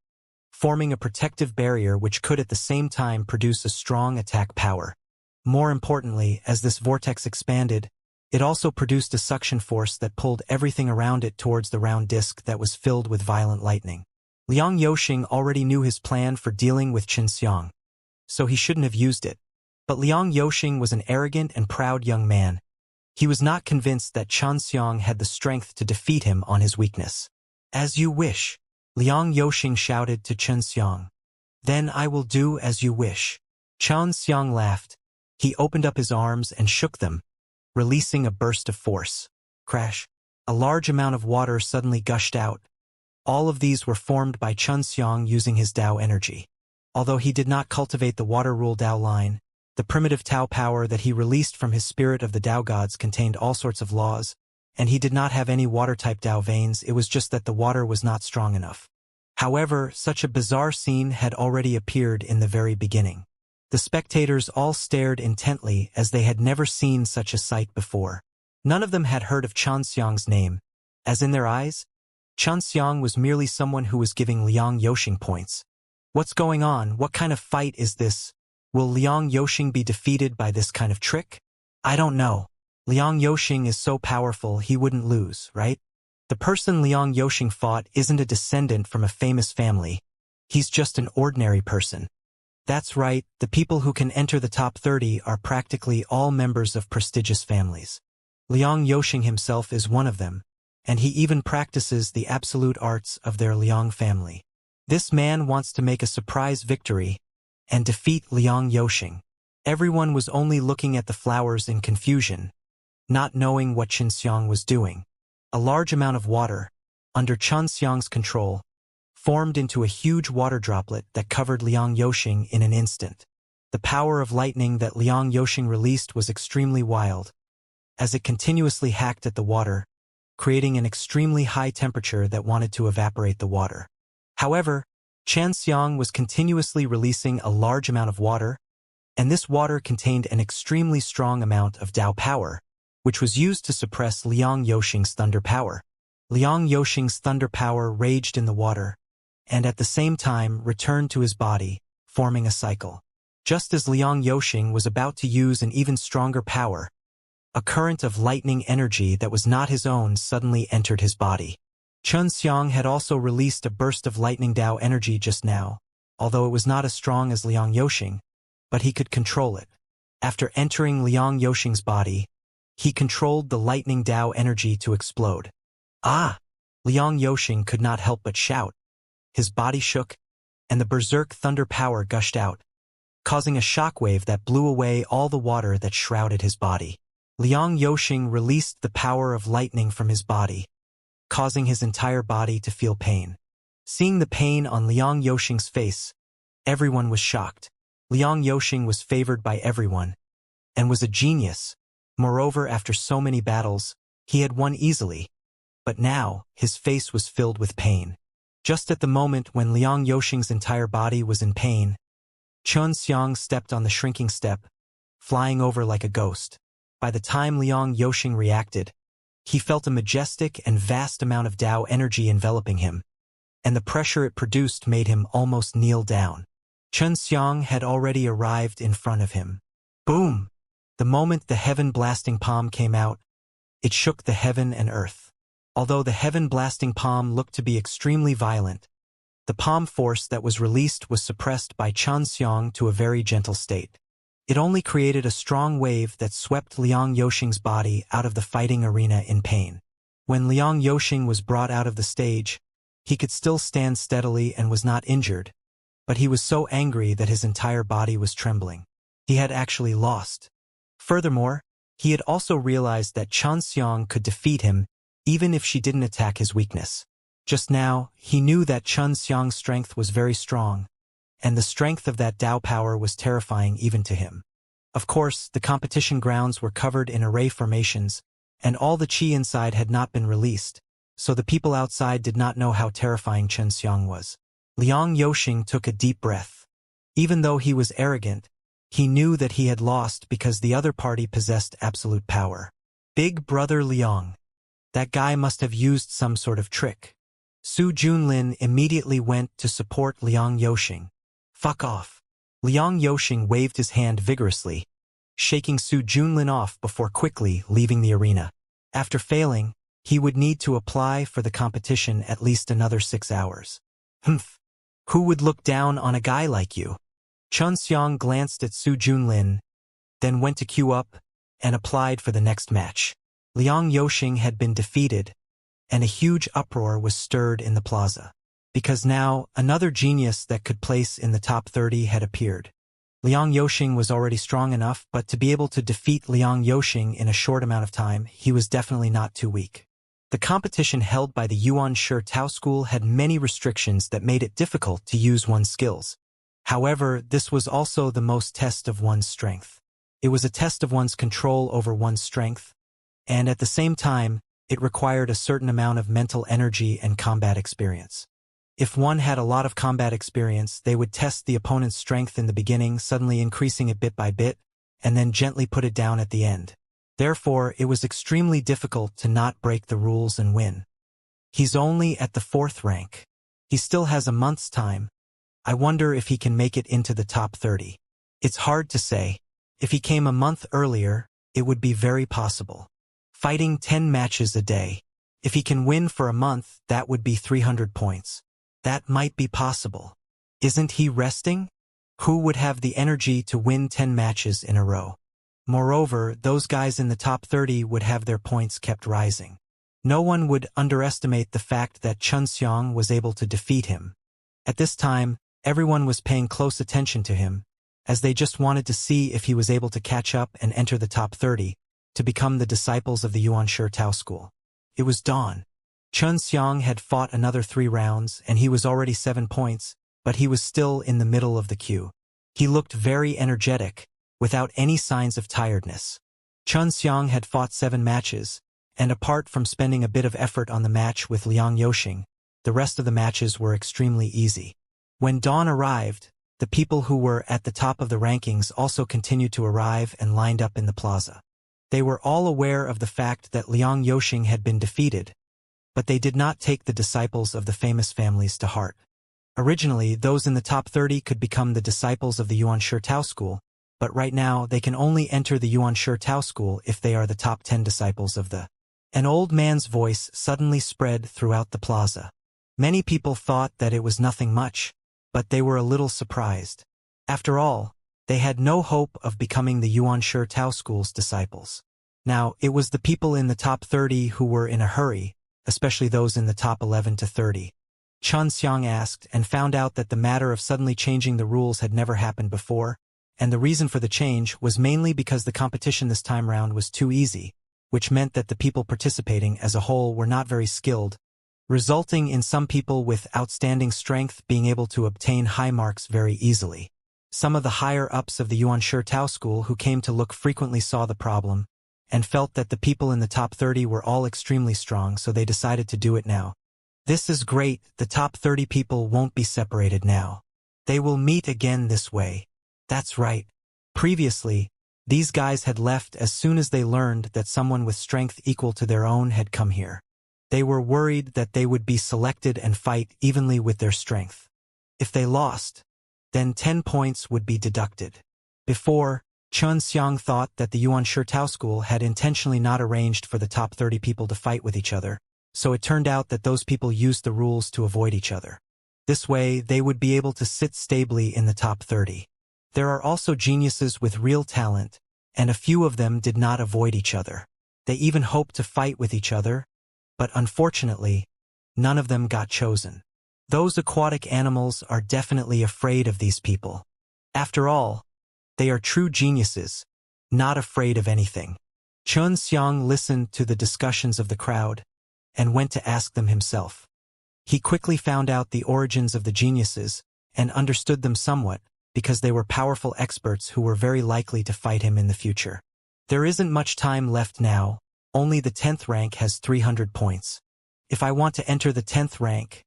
forming a protective barrier which could at the same time produce a strong attack power. More importantly, as this vortex expanded, it also produced a suction force that pulled everything around it towards the round disc that was filled with violent lightning. Liang Yoxing already knew his plan for dealing with Xianxia. so he shouldn't have used it. But Liang Yoxing was an arrogant and proud young man. He was not convinced that Xianxia had the strength to defeat him on his weakness. As you wish, Liang Yoxing shouted to Xianxia. Then I will do as you wish. Xianxia laughed. He opened up his arms and shook them, releasing a burst of force. Crash. A large amount of water suddenly gushed out. All of these were formed by Xianxia using his Tao energy. Although he did not cultivate the water rule Tao line, the primitive Tao power that he released from his spirit of the Tao gods contained all sorts of laws, and he did not have any water-type Tao veins. It was just that the water was not strong enough. However, such a bizarre scene had already appeared in the very beginning. The spectators all stared intently as they had never seen such a sight before. None of them had heard of Xianxia's name, as in their eyes, Xianxia was merely someone who was giving Liang Yoxing points. What's going on? What kind of fight is this? Will Liang Yoxing be defeated by this kind of trick? I don't know. Liang Yoxing is so powerful he wouldn't lose, right? The person Liang Yoxing fought isn't a descendant from a famous family. He's just an ordinary person. That's right, the people who can enter the top 30 are practically all members of prestigious families. Liang Yoxing himself is one of them, and he even practices the absolute arts of their Liang family. This man wants to make a surprise victory and defeat Liang Yoxing. Everyone was only looking at the flowers in confusion, not knowing what Xianxia was doing. A large amount of water, under Xianxia's control, formed into a huge water droplet that covered Liang Yoxing in an instant. The power of lightning that Liang Yoxing released was extremely wild, as it continuously hacked at the water, creating an extremely high temperature that wanted to evaporate the water. However, Xianxia was continuously releasing a large amount of water, and this water contained an extremely strong amount of Tao power, which was used to suppress Liang Yoxing's thunder power. Liang Yoxing's thunder power raged in the water, and at the same time returned to his body, forming a cycle. Just as Liang Yoxing was about to use an even stronger power, a current of lightning energy that was not his own suddenly entered his body. Xianxia had also released a burst of lightning Tao energy just now, although it was not as strong as Liang Yoxing, but he could control it. After entering Liang Yoxing's body, he controlled the lightning Tao energy to explode. Ah! Liang Yoxing could not help but shout. His body shook, and the berserk thunder power gushed out, causing a shockwave that blew away all the water that shrouded his body. Liang Yoxing released the power of lightning from his body, causing his entire body to feel pain. Seeing the pain on Liang Yoxing's face, everyone was shocked. Liang Yoxing was favored by everyone, and was a genius. Moreover, after so many battles, he had won easily. But now, his face was filled with pain. Just at the moment when Liang Yoxing's entire body was in pain, Xianxia stepped on the shrinking step, flying over like a ghost. By the time Liang Yoxing reacted, he felt a majestic and vast amount of Tao energy enveloping him, and the pressure it produced made him almost kneel down. Xianxia had already arrived in front of him. Boom! The moment the heaven-blasting palm came out, it shook the heaven and earth. Although the heaven-blasting palm looked to be extremely violent, the palm force that was released was suppressed by Xianxia to a very gentle state. It only created a strong wave that swept Liang Yoxing's body out of the fighting arena in pain. When Liang Yoxing was brought out of the stage, he could still stand steadily and was not injured, but he was so angry that his entire body was trembling. He had actually lost. Furthermore, he had also realized that Xianxia could defeat him even if she didn't attack his weakness. Just now, he knew that Xianxia's strength was very strong, and the strength of that Tao power was terrifying even to him. Of course, the competition grounds were covered in array formations, and all the chi inside had not been released, so the people outside did not know how terrifying Xianxia was. Liang Yoxing took a deep breath. Even though he was arrogant, he knew that he had lost because the other party possessed absolute power. Big brother Liang. That guy must have used some sort of trick. Su Junlin immediately went to support Liang Yoxing. Fuck off. Liang Yoxing waved his hand vigorously, shaking Su Junlin off before quickly leaving the arena. After failing, he would need to apply for the competition at least another 6 hours. Humph. Who would look down on a guy like you? Xianxia glanced at Su Junlin, then went to queue up and applied for the next match. Liang Yoxing had been defeated, and a huge uproar was stirred in the plaza. Because now, another genius that could place in the top 30 had appeared. Liang Yoxing was already strong enough, but to be able to defeat Liang Yoxing in a short amount of time, he was definitely not too weak. The competition held by the Yuan-Shi Tao School had many restrictions that made it difficult to use one's skills. However, this was also the most test of one's strength. It was a test of one's control over one's strength, and at the same time, it required a certain amount of mental energy and combat experience. If one had a lot of combat experience, they would test the opponent's strength in the beginning, suddenly increasing it bit by bit, and then gently put it down at the end. Therefore, it was extremely difficult to not break the rules and win. He's only at the 4th rank. He still has a month's time. I wonder if he can make it into the top 30. It's hard to say. If he came a month earlier, it would be very possible. Fighting 10 matches a day. If he can win for a month, that would be 300 points. That might be possible. Isn't he resting? Who would have the energy to win 10 matches in a row? Moreover, those guys in the top 30 would have their points kept rising. No one would underestimate the fact that Xianxia was able to defeat him. At this time, everyone was paying close attention to him, as they just wanted to see if he was able to catch up and enter the top 30, to become the disciples of the Yuan-Shi Tao School. It was dawn. Xianxia had fought another 3 rounds, and he was already 7 points, but he was still in the middle of the queue. He looked very energetic, without any signs of tiredness. Xianxia had fought 7 matches, and apart from spending a bit of effort on the match with Liang Yoxing, the rest of the matches were extremely easy. When dawn arrived, the people who were at the top of the rankings also continued to arrive and lined up in the plaza. They were all aware of the fact that Liang Yoxing had been defeated, but they did not take the disciples of the famous families to heart. Originally, those in the top 30 could become the disciples of the Yuan-Shi Tao School, but right now they can only enter the Yuan-Shi Tao School if they are the top 10 disciples of the. An old man's voice suddenly spread throughout the plaza. Many people thought that it was nothing much, but they were a little surprised. After all, they had no hope of becoming the Yuan-Shi Tao School's disciples. Now, it was the people in the top 30 who were in a hurry, especially those in the top 11 to 30. Xianxia asked and found out that the matter of suddenly changing the rules had never happened before, and the reason for the change was mainly because the competition this time round was too easy, which meant that the people participating as a whole were not very skilled, resulting in some people with outstanding strength being able to obtain high marks very easily. Some of the higher-ups of the Yuan-Shi Tao School who came to look frequently saw the problem, and felt that the people in the top 30 were all extremely strong, so they decided to do it now. This is great, the top 30 people won't be separated now. They will meet again this way. That's right. Previously, these guys had left as soon as they learned that someone with strength equal to their own had come here. They were worried that they would be selected and fight evenly with their strength. If they lost, then 10 points would be deducted. Before, Xianxia thought that the Yuan-Shi Tao School had intentionally not arranged for the top 30 people to fight with each other, so it turned out that those people used the rules to avoid each other. This way, they would be able to sit stably in the top 30. There are also geniuses with real talent, and a few of them did not avoid each other. They even hoped to fight with each other, but unfortunately, none of them got chosen. Those aquatic animals are definitely afraid of these people. After all, they are true geniuses, not afraid of anything. Xianxia listened to the discussions of the crowd, and went to ask them himself. He quickly found out the origins of the geniuses, and understood them somewhat, because they were powerful experts who were very likely to fight him in the future. There isn't much time left now, only the 10th rank has 300 points. If I want to enter the 10th rank,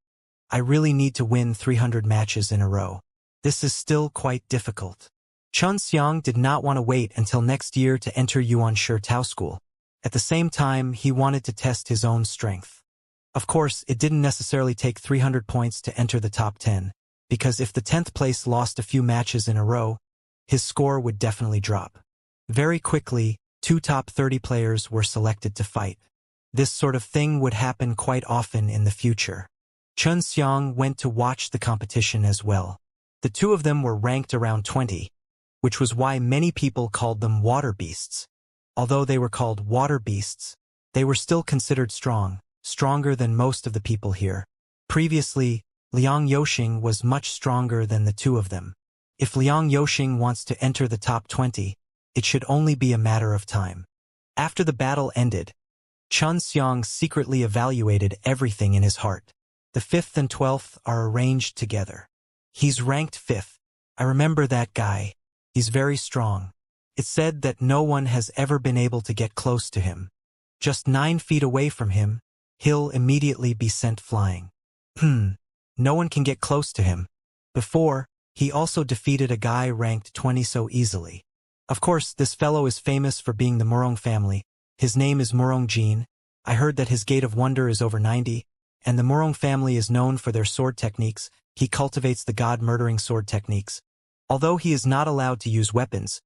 I really need to win 300 matches in a row. This is still quite difficult. Xianxia did not want to wait until next year to enter Yuan-Shi Tao School. At the same time, he wanted to test his own strength. Of course, it didn't necessarily take 300 points to enter the top 10, because if the 10th place lost a few matches in a row, his score would definitely drop. Very quickly, 2 top 30 players were selected to fight. This sort of thing would happen quite often in the future. Xianxia went to watch the competition as well. The two of them were ranked around 20, which was why many people called them water beasts. Although they were called water beasts, they were still considered strong, stronger than most of the people here. Previously, Liang Yoxing was much stronger than the two of them. If Liang Yoxing wants to enter the top 20, it should only be a matter of time. After the battle ended, Xianxia secretly evaluated everything in his heart. The 5th and 12th are arranged together. He's ranked 5th. I remember that guy. He's very strong. It's said that no one has ever been able to get close to him. Just 9 feet away from him, he'll immediately be sent flying. No one can get close to him. Before, he also defeated a guy ranked 20 so easily. Of course, this fellow is famous for being the Murong family. His name is Murong Jin. I heard that his gate of wonder is over 90, and the Murong family is known for their sword techniques. He cultivates the god-murdering sword techniques. Although he is not allowed to use weapons,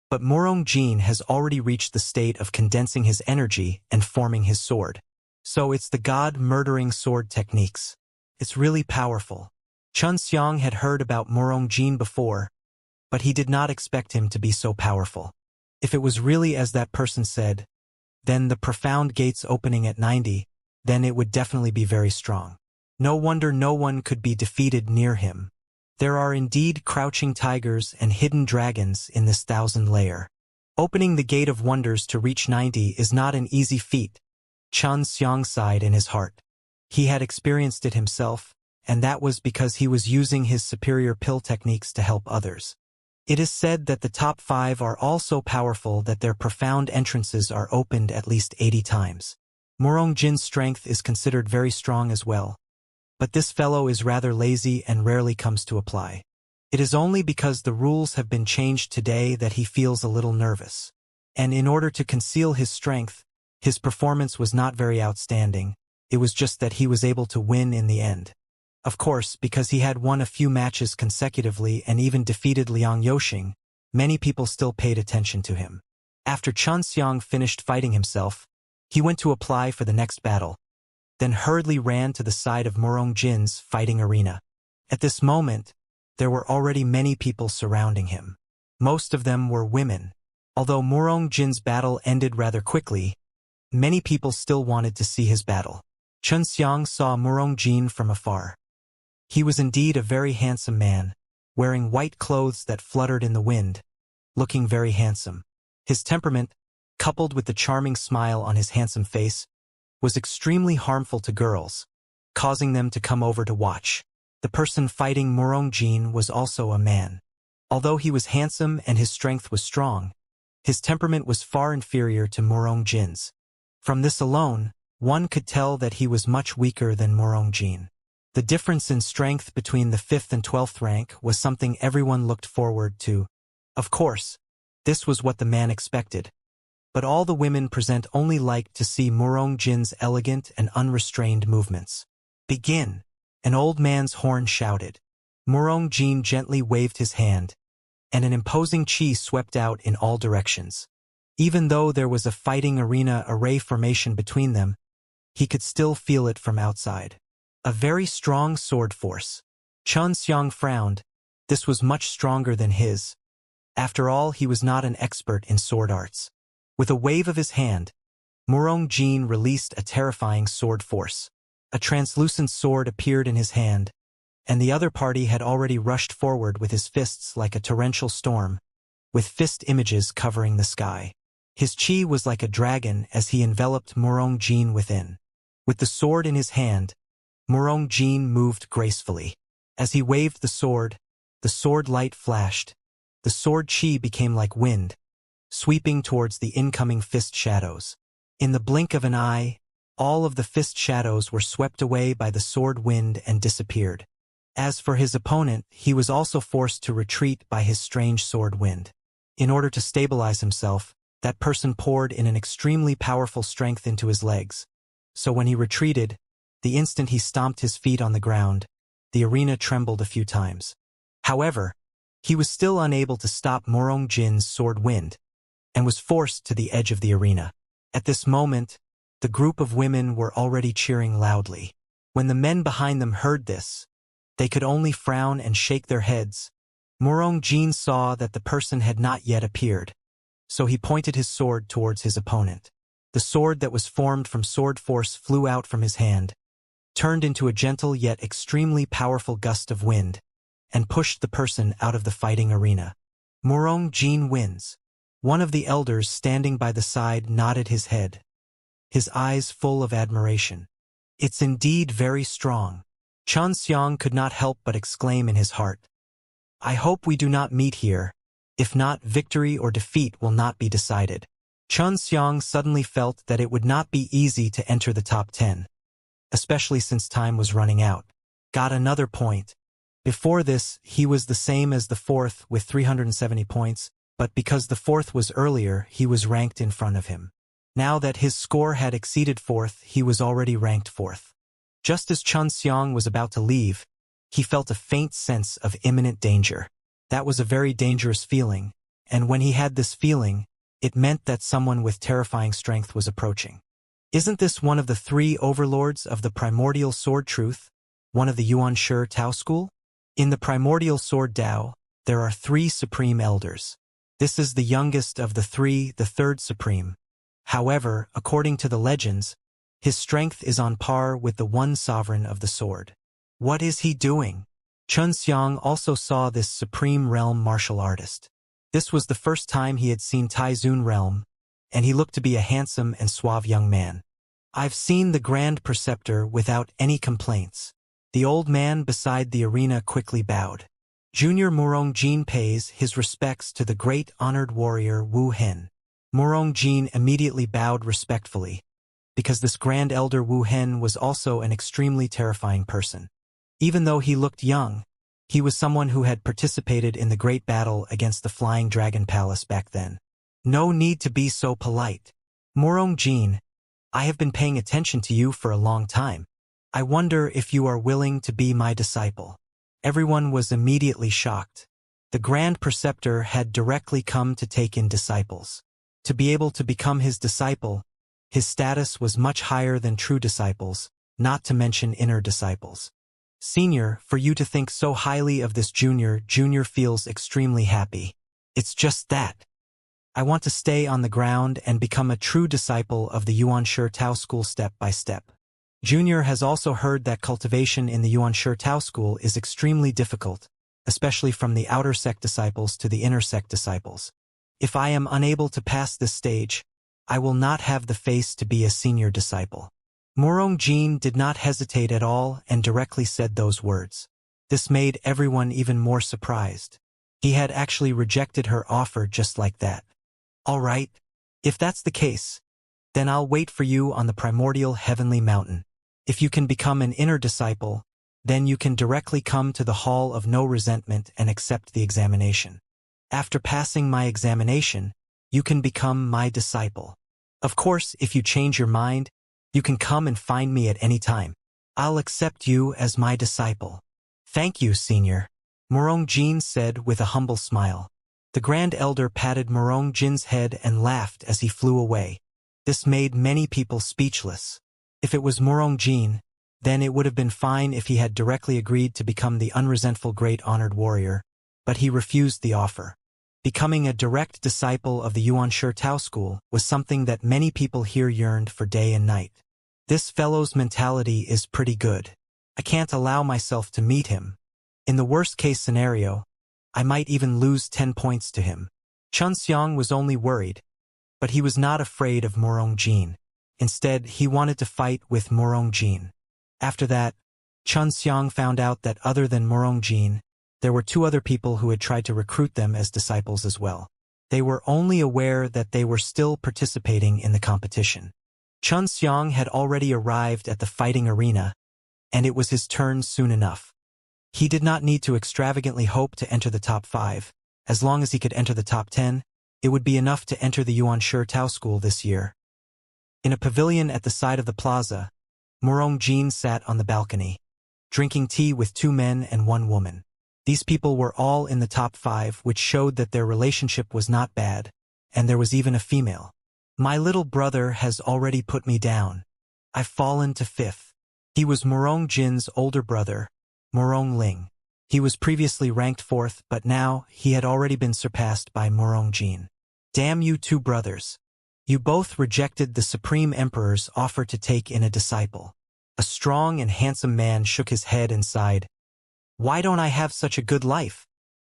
but Murong Jin has already reached the state of condensing his energy and forming his sword. So it's the god-murdering sword techniques. It's really powerful. Xianxia had heard about Murong Jin before, but he did not expect him to be so powerful. If it was really as that person said, then the profound gates opening at 90, then it would definitely be very strong. No wonder no one could be defeated near him. There are indeed crouching tigers and hidden dragons in this 1000 layer. Opening the gate of wonders to reach 90 is not an easy feat. Xianxia sighed in his heart. He had experienced it himself, and that was because he was using his superior pill techniques to help others. It is said that the top 5 are all so powerful that their profound entrances are opened at least 80 times. Murong Jin's strength is considered very strong as well. But this fellow is rather lazy and rarely comes to apply. It is only because the rules have been changed today that he feels a little nervous. And in order to conceal his strength, his performance was not very outstanding. It was just that he was able to win in the end. Of course, because he had won a few matches consecutively and even defeated Liang Yoxing, many people still paid attention to him. After Xianxia finished fighting himself, he went to apply for the next battle, then hurriedly ran to the side of Murong Jin's fighting arena. At this moment, there were already many people surrounding him. Most of them were women. Although Murong Jin's battle ended rather quickly, many people still wanted to see his battle. Xianxia saw Murong Jin from afar. He was indeed a very handsome man, wearing white clothes that fluttered in the wind, looking very handsome. His temperament, coupled with the charming smile on his handsome face, was extremely harmful to girls, causing them to come over to watch. The person fighting Murong Jin was also a man. Although he was handsome and his strength was strong, his temperament was far inferior to Murong Jin's. From this alone, one could tell that he was much weaker than Murong Jin. The difference in strength between the 5th and 12th rank was something everyone looked forward to. Of course, this was what the man expected. But all the women present only liked to see Murong Jin's elegant and unrestrained movements. Begin! An old man's horn shouted. Murong Jin gently waved his hand, and an imposing chi swept out in all directions. Even though there was a fighting arena array formation between them, he could still feel it from outside. A very strong sword force. Xianxia frowned. This was much stronger than his. After all, he was not an expert in sword arts. With a wave of his hand, Murong Jin released a terrifying sword force. A translucent sword appeared in his hand, and the other party had already rushed forward with his fists like a torrential storm, with fist images covering the sky. His chi was like a dragon as he enveloped Murong Jin within. With the sword in his hand, Murong Jin moved gracefully. As he waved the sword light flashed. The sword chi became like wind, sweeping towards the incoming fist shadows. In the blink of an eye, all of the fist shadows were swept away by the sword wind and disappeared. As for his opponent, he was also forced to retreat by his strange sword wind. In order to stabilize himself, that person poured in an extremely powerful strength into his legs. So when he retreated, the instant he stomped his feet on the ground, the arena trembled a few times. However, he was still unable to stop Murong Jin's sword wind, and was forced to the edge of the arena. At this moment, the group of women were already cheering loudly. When the men behind them heard this, They could only frown and shake their heads. Murong Jin saw that the person had not yet appeared, so he pointed his sword towards his opponent. The sword that was formed from sword force flew out from his hand, turned into a gentle yet extremely powerful gust of wind, and pushed the person out of the fighting arena. Murong Jin wins. One of the elders standing by the side nodded his head, his eyes full of admiration. It's indeed very strong. Xianxia could not help but exclaim in his heart. I hope we do not meet here. If not, victory or defeat will not be decided. Xianxia suddenly felt that it would not be easy to enter the top 10, especially since time was running out. Got another point. Before this, he was the same as the fourth with 370 points, but because the fourth was earlier, he was ranked in front of him. Now that his score had exceeded fourth, he was already ranked fourth. Just as Xianxia was about to leave, he felt a faint sense of imminent danger. That was a very dangerous feeling, and when he had this feeling, it meant that someone with terrifying strength was approaching. Isn't this one of the three overlords of the primordial sword truth, one of the Yuan Shi Tao school? In the primordial sword Tao, there are three supreme elders. This is the youngest of the three, the third supreme. However, according to the legends, his strength is on par with the one sovereign of the sword. What is he doing? Xianxia also saw this supreme realm martial artist. This was the first time he had seen Taizun realm, and he looked to be a handsome and suave young man. I've seen the Grand Preceptor without any complaints. The old man beside the arena quickly bowed. Junior Murong Jin pays his respects to the great honored warrior Wu Hen. Murong Jin immediately bowed respectfully, because this grand elder Wu Hen was also an extremely terrifying person. Even though he looked young, he was someone who had participated in the great battle against the Flying Dragon Palace back then. No need to be so polite. Murong Jin, I have been paying attention to you for a long time. I wonder if you are willing to be my disciple. Everyone was immediately shocked. The Grand Preceptor had directly come to take in disciples. To be able to become his disciple, his status was much higher than true disciples, not to mention inner disciples. Senior, for you to think so highly of this junior feels extremely happy. It's just that. I want to stay on the ground and become a true disciple of the Yuan Shi Tao school step by step. Junior has also heard that cultivation in the Yuan Shi Tao school is extremely difficult, especially from the outer sect disciples to the inner sect disciples. If I am unable to pass this stage, I will not have the face to be a senior disciple. Murong Jin did not hesitate at all and directly said those words. This made everyone even more surprised. He had actually rejected her offer just like that. All right, if that's the case, then I'll wait for you on the primordial heavenly mountain. If you can become an inner disciple, then you can directly come to the Hall of No Resentment and accept the examination. After passing my examination, you can become my disciple. Of course, if you change your mind, you can come and find me at any time. I'll accept you as my disciple. Thank you, Senior, Murong Jin said with a humble smile. The Grand Elder patted Murong Jin's head and laughed as he flew away. This made many people speechless. If it was Murong Jin, then it would have been fine if he had directly agreed to become the unresentful great honored warrior, but he refused the offer. Becoming a direct disciple of the Yuan Shi Tao school was something that many people here yearned for day and night. This fellow's mentality is pretty good. I can't allow myself to meet him. In the worst-case scenario, I might even lose 10 points to him. Xianxia was only worried, but he was not afraid of Murong Jin. Instead, he wanted to fight with Murong Jin. After that, Xianxia found out that other than Murong Jin, there were two other people who had tried to recruit them as disciples as well. They were only aware that they were still participating in the competition. Xianxia had already arrived at the fighting arena, and it was his turn soon enough. He did not need to extravagantly hope to enter the top 5. As long as he could enter the top 10, it would be enough to enter the Yuan Shi Tao school this year. In a pavilion at the side of the plaza, Murong Jin sat on the balcony, drinking tea with 2 men and 1 woman. These people were all in the top 5, which showed that their relationship was not bad, and there was even a female. My little brother has already put me down. I've fallen to 5th. He was Murong Jin's older brother, Murong Ling. He was previously ranked 4th, but now he had already been surpassed by Murong Jin. Damn you two brothers. You both rejected the Supreme Emperor's offer to take in a disciple. A strong and handsome man shook his head and sighed. Why don't I have such a good life?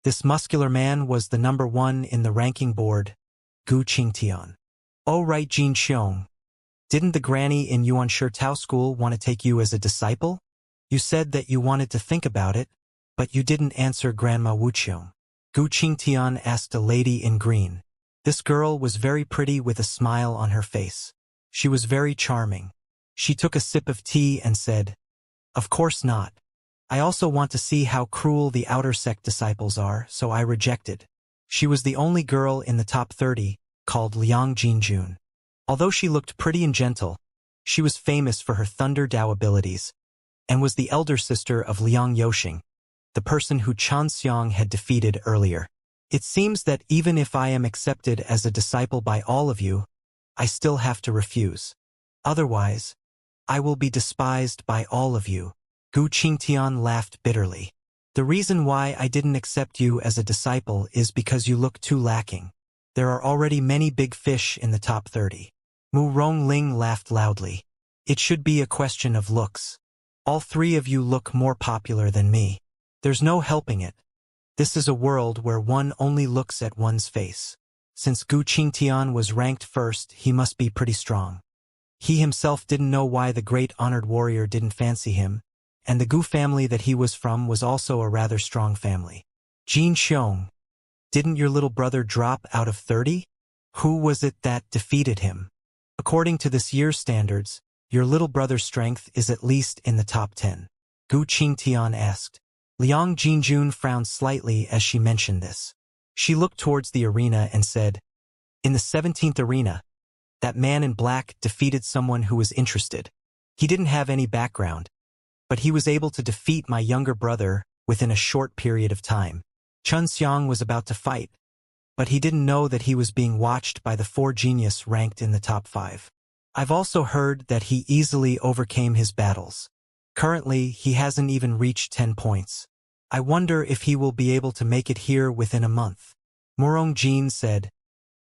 This muscular man was the number 1 in the ranking board, Gu Qingtian. Oh right, Jin Xiong. Didn't the granny in Yuan Tao school want to take you as a disciple? You said that you wanted to think about it, but you didn't answer Grandma Wuxiong. Gu Qingtian asked a lady in green. This girl was very pretty with a smile on her face. She was very charming. She took a sip of tea and said, Of course not. I also want to see how cruel the outer sect disciples are, so I rejected. She was the only girl in the top 30, called Liang Jinjun. Although she looked pretty and gentle, she was famous for her Thunder Dao abilities, and was the elder sister of Liang Yoxing, the person who Chen Xiang had defeated earlier. It seems that even if I am accepted as a disciple by all of you, I still have to refuse. Otherwise, I will be despised by all of you. Gu Qingtian laughed bitterly. The reason why I didn't accept you as a disciple is because you look too lacking. There are already many big fish in the top 30. Mu Rongling laughed loudly. It should be a question of looks. All 3 of you look more popular than me. There's no helping it. This is a world where one only looks at one's face. Since Gu Qingtian was ranked 1st, he must be pretty strong. He himself didn't know why the great honored warrior didn't fancy him, and the Gu family that he was from was also a rather strong family. Jin Xiong, didn't your little brother drop out of 30? Who was it that defeated him? According to this year's standards, your little brother's strength is at least in the top 10. Gu Qingtian asked. Liang Jinjun frowned slightly as she mentioned this. She looked towards the arena and said, In the 17th arena, that man in black defeated someone who was interested. He didn't have any background, but he was able to defeat my younger brother within a short period of time. Chen Xiang was about to fight, but he didn't know that he was being watched by the 4 genius ranked in the top 5. I've also heard that he easily overcame his battles. Currently, he hasn't even reached 10 points. I wonder if he will be able to make it here within a month. Murong Jin said,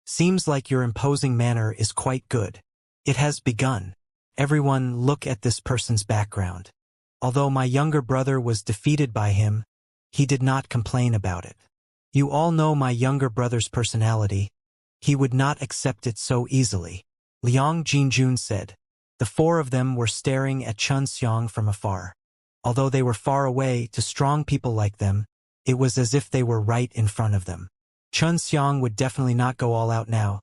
Seems like your imposing manner is quite good. It has begun. Everyone look at this person's background. Although my younger brother was defeated by him, he did not complain about it. You all know my younger brother's personality. He would not accept it so easily. Liang Jinjun said. The 4 of them were staring at Chen Xiang from afar. Although they were far away, to strong people like them, it was as if they were right in front of them. Chen Xiang would definitely not go all out now.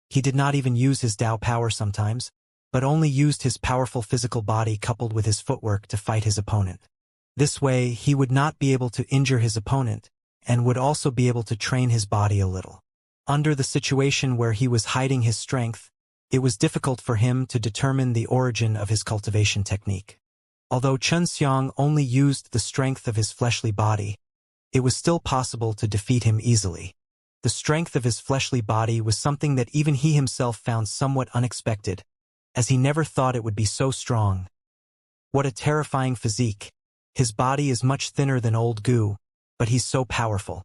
He did not even use his Dao power sometimes, but only used his powerful physical body coupled with his footwork to fight his opponent. This way, he would not be able to injure his opponent, and would also be able to train his body a little. Under the situation where he was hiding his strength, it was difficult for him to determine the origin of his cultivation technique. Although Chen Xiang only used the strength of his fleshly body, it was still possible to defeat him easily. The strength of his fleshly body was something that even he himself found somewhat unexpected, as he never thought it would be so strong. What a terrifying physique. His body is much thinner than old Gu, but he's so powerful.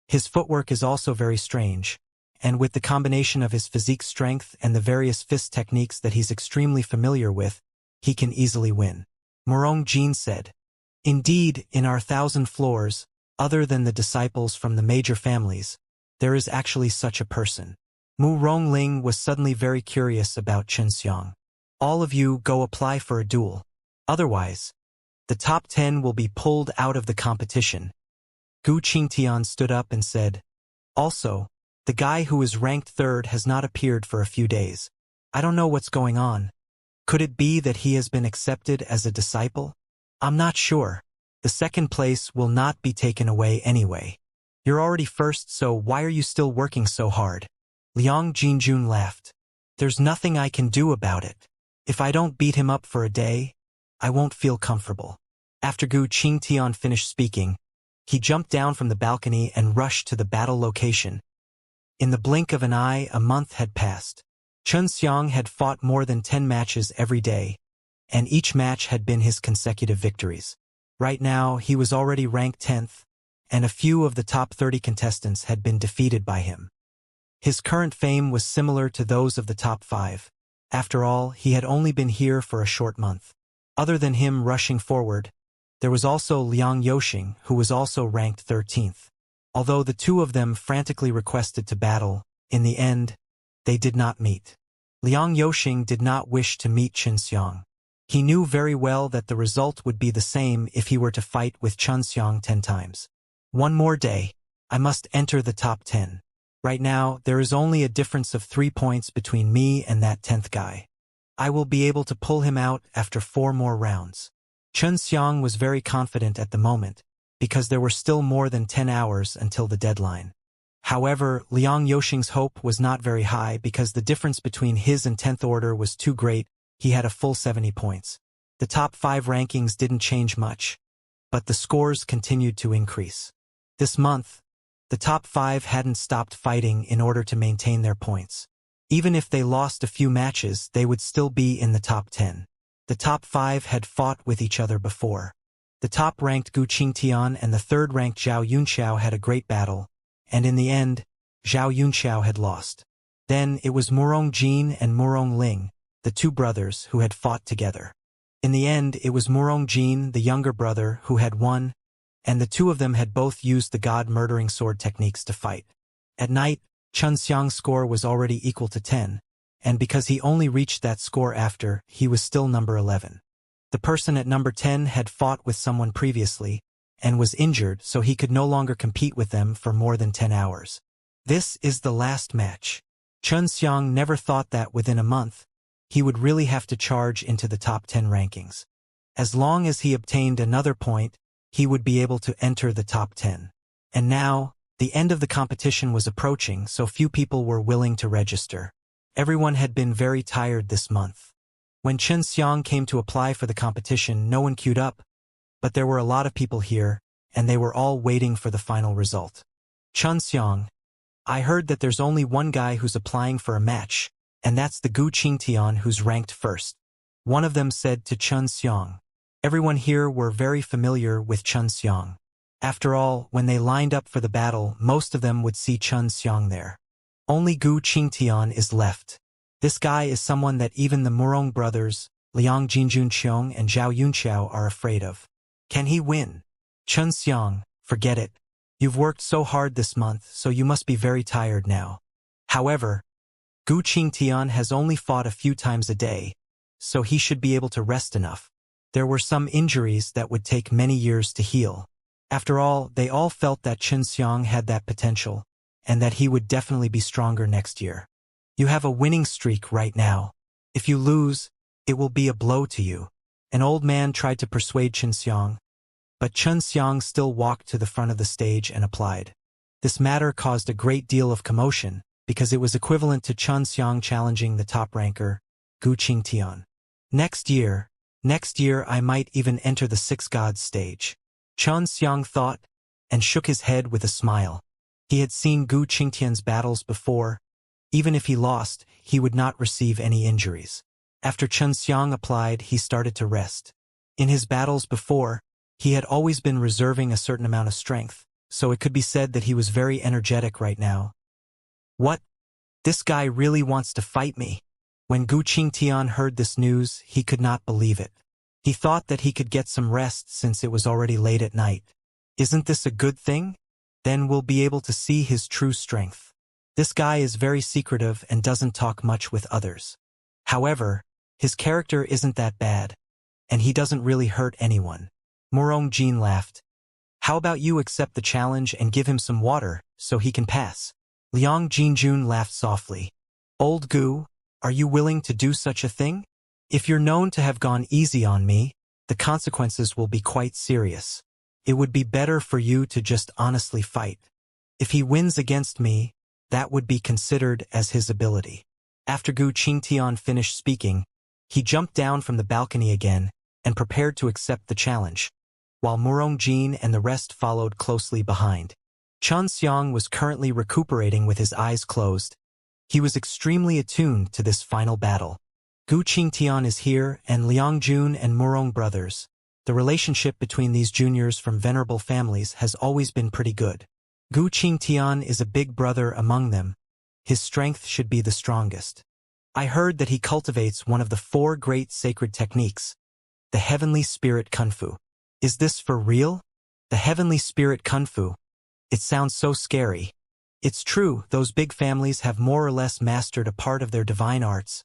His footwork is also very strange, and with the combination of his physique strength and the various fist techniques that he's extremely familiar with, he can easily win. Murong Jin said. Indeed, in our 1,000 floors, other than the disciples from the major families, there is actually such a person. Mu Rongling was suddenly very curious about Chen Xiang. All of you go apply for a duel. Otherwise, the top 10 will be pulled out of the competition. Gu Qingtian stood up and said, Also, the guy who is ranked 3rd has not appeared for a few days. I don't know what's going on. Could it be that he has been accepted as a disciple? I'm not sure. The 2nd place will not be taken away anyway. You're already 1st, so why are you still working so hard? Liang Jinjun laughed. There's nothing I can do about it. If I don't beat him up for a day, I won't feel comfortable. After Gu Qingtian finished speaking, he jumped down from the balcony and rushed to the battle location. In the blink of an eye, a month had passed. Chen Xiang had fought more than 10 matches every day, and each match had been his consecutive victories. Right now, he was already ranked 10th, and a few of the top 30 contestants had been defeated by him. His current fame was similar to those of the top 5. After all, he had only been here for a short month. Other than him rushing forward, there was also Liang Yoxing, who was also ranked 13th. Although the two of them frantically requested to battle, in the end, they did not meet. Liang Yoxing did not wish to meet Xianxia. He knew very well that the result would be the same if he were to fight with Xianxia 10 times. One more day. I must enter the top 10. Right now, there is only a difference of 3 points between me and that 10th guy. I will be able to pull him out after 4 more rounds. Xianxia was very confident at the moment, because there were still more than 10 hours until the deadline. However, Liang Yoxing's hope was not very high because the difference between his and 10th order was too great. He had a full 70 points. The top 5 rankings didn't change much, but the scores continued to increase. This month, the top 5 hadn't stopped fighting in order to maintain their points. Even if they lost a few matches, they would still be in the top 10. The top 5 had fought with each other before. The top-ranked Gu Qingtian and the third-ranked Zhao Yunxiao had a great battle, and in the end, Zhao Yunxiao had lost. Then it was Murong Jin and Murong Ling, the two brothers who had fought together. In the end, it was Murong Jin, the younger brother, who had won, and the two of them had both used the god-murdering sword techniques to fight. At night, Xianxia's score was already equal to 10, and because he only reached that score after, he was still number 11. The person at number 10 had fought with someone previously, and was injured, so he could no longer compete with them for more than 10 hours. This is the last match. Xianxia never thought that within a month, he would really have to charge into the top 10 rankings. As long as he obtained another point, he would be able to enter the top 10. And now, the end of the competition was approaching, so few people were willing to register. Everyone had been very tired this month. When Xianxia came to apply for the competition, no one queued up, but there were a lot of people here, and they were all waiting for the final result. Xianxia, I heard that there's only one guy who's applying for a match, and that's the Gu Qingtian who's ranked first. One of them said to Xianxia. Everyone here were very familiar with Xianxia. After all, when they lined up for the battle, most of them would see Xianxia there. Only Gu Qingtian is left. This guy is someone that even the Murong brothers, Liang Jinjunqiong and Zhao Yunxiao, are afraid of. Can he win? Xianxia, forget it. You've worked so hard this month, so you must be very tired now. However, Gu Qingtian has only fought a few times a day, so he should be able to rest enough. There were some injuries that would take many years to heal. After all, they all felt that Xianxia had that potential, and that he would definitely be stronger next year. You have a winning streak right now. If you lose, it will be a blow to you. An old man tried to persuade Xianxia, but Xianxia still walked to the front of the stage and applied. This matter caused a great deal of commotion, because it was equivalent to Xianxia challenging the top ranker, Gu Qingtian. Next year I might even enter the Six Gods stage. Xianxia thought, and shook his head with a smile. He had seen Gu Qingtian's battles before. Even if he lost, he would not receive any injuries. After Xianxia applied, he started to rest. In his battles before, he had always been reserving a certain amount of strength, so it could be said that he was very energetic right now. What? This guy really wants to fight me? When Gu Qingtian heard this news, he could not believe it. He thought that he could get some rest since it was already late at night. Isn't this a good thing? Then we'll be able to see his true strength. This guy is very secretive and doesn't talk much with others. However, his character isn't that bad, and he doesn't really hurt anyone. Murong Jin laughed. How about you accept the challenge and give him some water, so he can pass? Liang Jinjun laughed softly. Old Gu, are you willing to do such a thing? If you're known to have gone easy on me, the consequences will be quite serious. It would be better for you to just honestly fight. If he wins against me, that would be considered as his ability. After Gu Qingtian finished speaking, he jumped down from the balcony again and prepared to accept the challenge, while Murong Jin and the rest followed closely behind. Xianxia was currently recuperating with his eyes closed. He was extremely attuned to this final battle. Gu Qingtian is here, and Liang Jun and Murong brothers. The relationship between these juniors from venerable families has always been pretty good. Gu Qingtian is a big brother among them. His strength should be the strongest. I heard that he cultivates one of the 4 great sacred techniques, the Heavenly Spirit Kung Fu. Is this for real? The Heavenly Spirit Kung Fu. It sounds so scary. It's true, those big families have more or less mastered a part of their divine arts.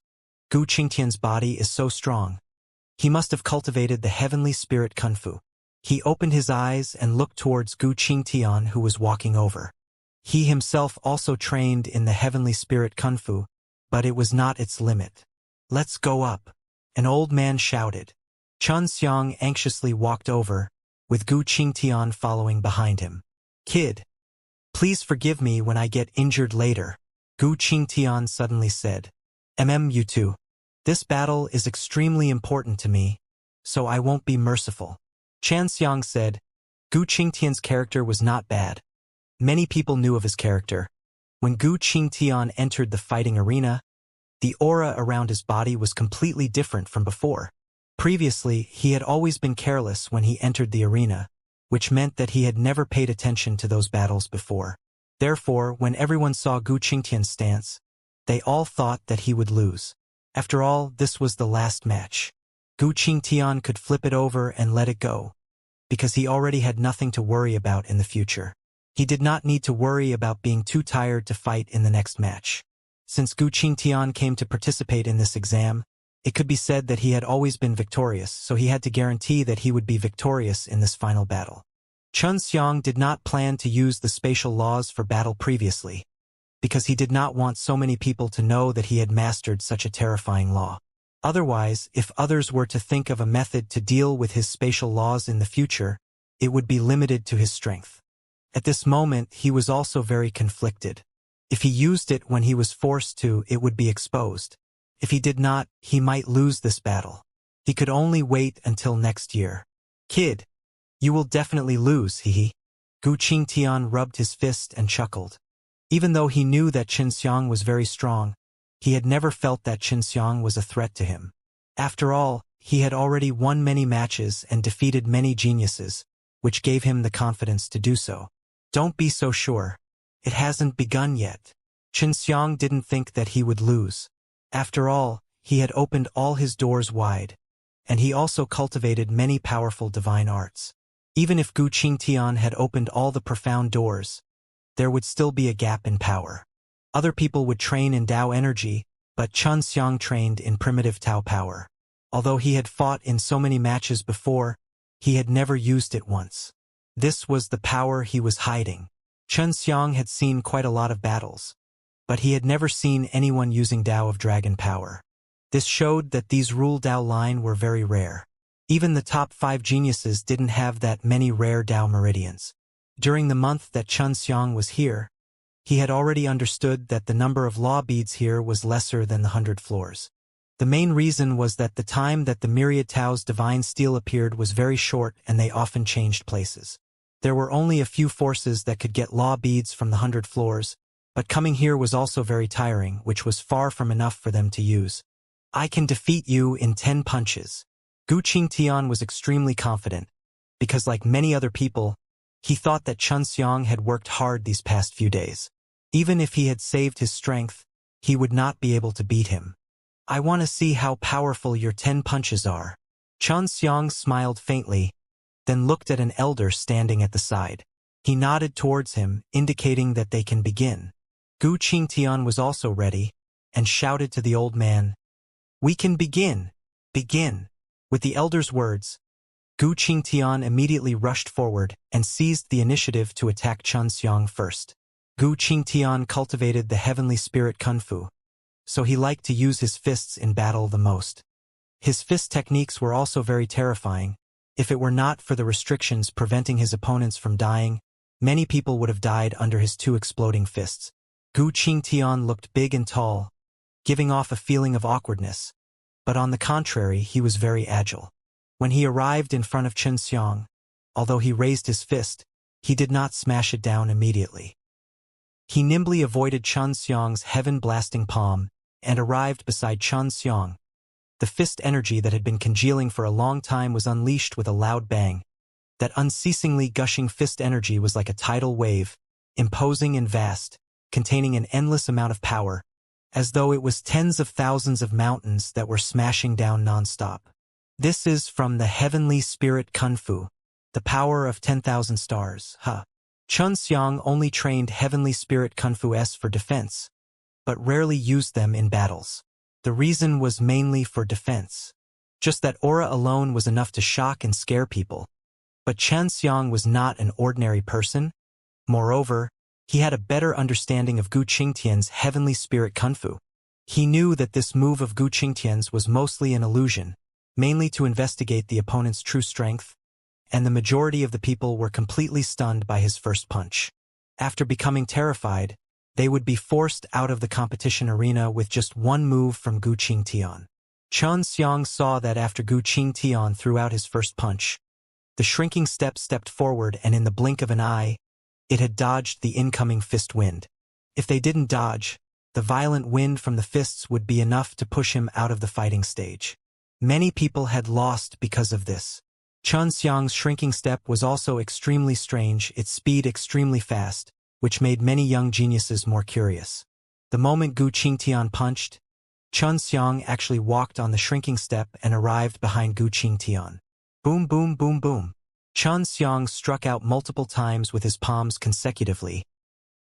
Gu Qingtian's body is so strong. He must have cultivated the Heavenly Spirit Kung Fu. He opened his eyes and looked towards Gu Qingtian, who was walking over. He himself also trained in the Heavenly Spirit Kung Fu, but it was not its limit. Let's go up, an old man shouted. Xianxia anxiously walked over, with Gu Qingtian following behind him. Kid, please forgive me when I get injured later, Gu Qingtian suddenly said. You two. This battle is extremely important to me, so I won't be merciful. Xianxia said. Gu Qingtian's character was not bad. Many people knew of his character. When Gu Qingtian entered the fighting arena, the aura around his body was completely different from before. Previously, he had always been careless when he entered the arena, which meant that he had never paid attention to those battles before. Therefore, when everyone saw Gu Qingtian's stance, they all thought that he would lose. After all, this was the last match. Gu Qingtian could flip it over and let it go, because he already had nothing to worry about in the future. He did not need to worry about being too tired to fight in the next match. Since Gu Qingtian came to participate in this exam, it could be said that he had always been victorious, so he had to guarantee that he would be victorious in this final battle. Xianxia did not plan to use the spatial laws for battle previously, because he did not want so many people to know that he had mastered such a terrifying law. Otherwise, if others were to think of a method to deal with his spatial laws in the future, it would be limited to his strength. At this moment, he was also very conflicted. If he used it when he was forced to, it would be exposed. If he did not, he might lose this battle. He could only wait until next year. Kid, you will definitely lose, hehe. Gu Qingtian rubbed his fist and chuckled. Even though he knew that Xianxia was very strong, he had never felt that Xianxia was a threat to him. After all, he had already won many matches and defeated many geniuses, which gave him the confidence to do so. Don't be so sure. It hasn't begun yet. Xianxia didn't think that he would lose. After all, he had opened all his doors wide, and he also cultivated many powerful divine arts. Even if Gu Qingtian had opened all the profound doors, there would still be a gap in power. Other people would train in Tao energy, but Xianxia trained in primitive Tao power. Although he had fought in so many matches before, he had never used it once. This was the power he was hiding. Xianxia had seen quite a lot of battles, but he had never seen anyone using Tao of Dragon power. This showed that these rule Tao line were very rare. Even the top 5 geniuses didn't have that many rare Tao meridians. During the month that Xianxia was here, he had already understood that the number of law beads here was lesser than the 100 floors. The main reason was that the time that the myriad Tao's divine steel appeared was very short and they often changed places. There were only a few forces that could get law beads from the 100 floors, but coming here was also very tiring, which was far from enough for them to use. I can defeat you in 10 punches. Gu Qingtian was extremely confident, because like many other people, he thought that Xianxia had worked hard these past few days. Even if he had saved his strength, he would not be able to beat him. I want to see how powerful your 10 punches are. Xianxia smiled faintly, then looked at an elder standing at the side. He nodded towards him, indicating that they can begin. Gu Qingtian was also ready, and shouted to the old man, "We can begin! Begin!" With the elder's words, Gu Qingtian immediately rushed forward and seized the initiative to attack Xianxia first. Gu Qingtian cultivated the Heavenly Spirit Kung Fu, so he liked to use his fists in battle the most. His fist techniques were also very terrifying. If it were not for the restrictions preventing his opponents from dying, many people would have died under his 2 exploding fists. Gu Qingtian looked big and tall, giving off a feeling of awkwardness, but on the contrary, he was very agile. When he arrived in front of Xianxia, although he raised his fist, he did not smash it down immediately. He nimbly avoided Xianxia's heaven-blasting palm and arrived beside Xianxia. The fist energy that had been congealing for a long time was unleashed with a loud bang. That unceasingly gushing fist energy was like a tidal wave, imposing and vast, containing an endless amount of power, as though it was tens of thousands of mountains that were smashing down nonstop. This is from the heavenly spirit Kung Fu, the power of 10,000 stars, Xianxia only trained heavenly spirit Kung Fu-s for defense, but rarely used them in battles. The reason was mainly for defense. Just that aura alone was enough to shock and scare people. But Xianxia was not an ordinary person. Moreover, he had a better understanding of Gu Qingtian's heavenly spirit Kung Fu. He knew that this move of Gu Qingtian's was mostly an illusion, mainly to investigate the opponent's true strength, and the majority of the people were completely stunned by his first punch. After becoming terrified, they would be forced out of the competition arena with just one move from Gu Qingtian. Xianxia saw that after Gu Qingtian threw out his first punch, the shrinking step stepped forward, and in the blink of an eye, it had dodged the incoming fist wind. If they didn't dodge, the violent wind from the fists would be enough to push him out of the fighting stage. Many people had lost because of this. Xianxia's shrinking step was also extremely strange, its speed extremely fast, which made many young geniuses more curious. The moment Gu Qingtian punched, Xianxia actually walked on the shrinking step and arrived behind Gu Qingtian. Boom, boom, boom, boom. Xianxia struck out multiple times with his palms consecutively,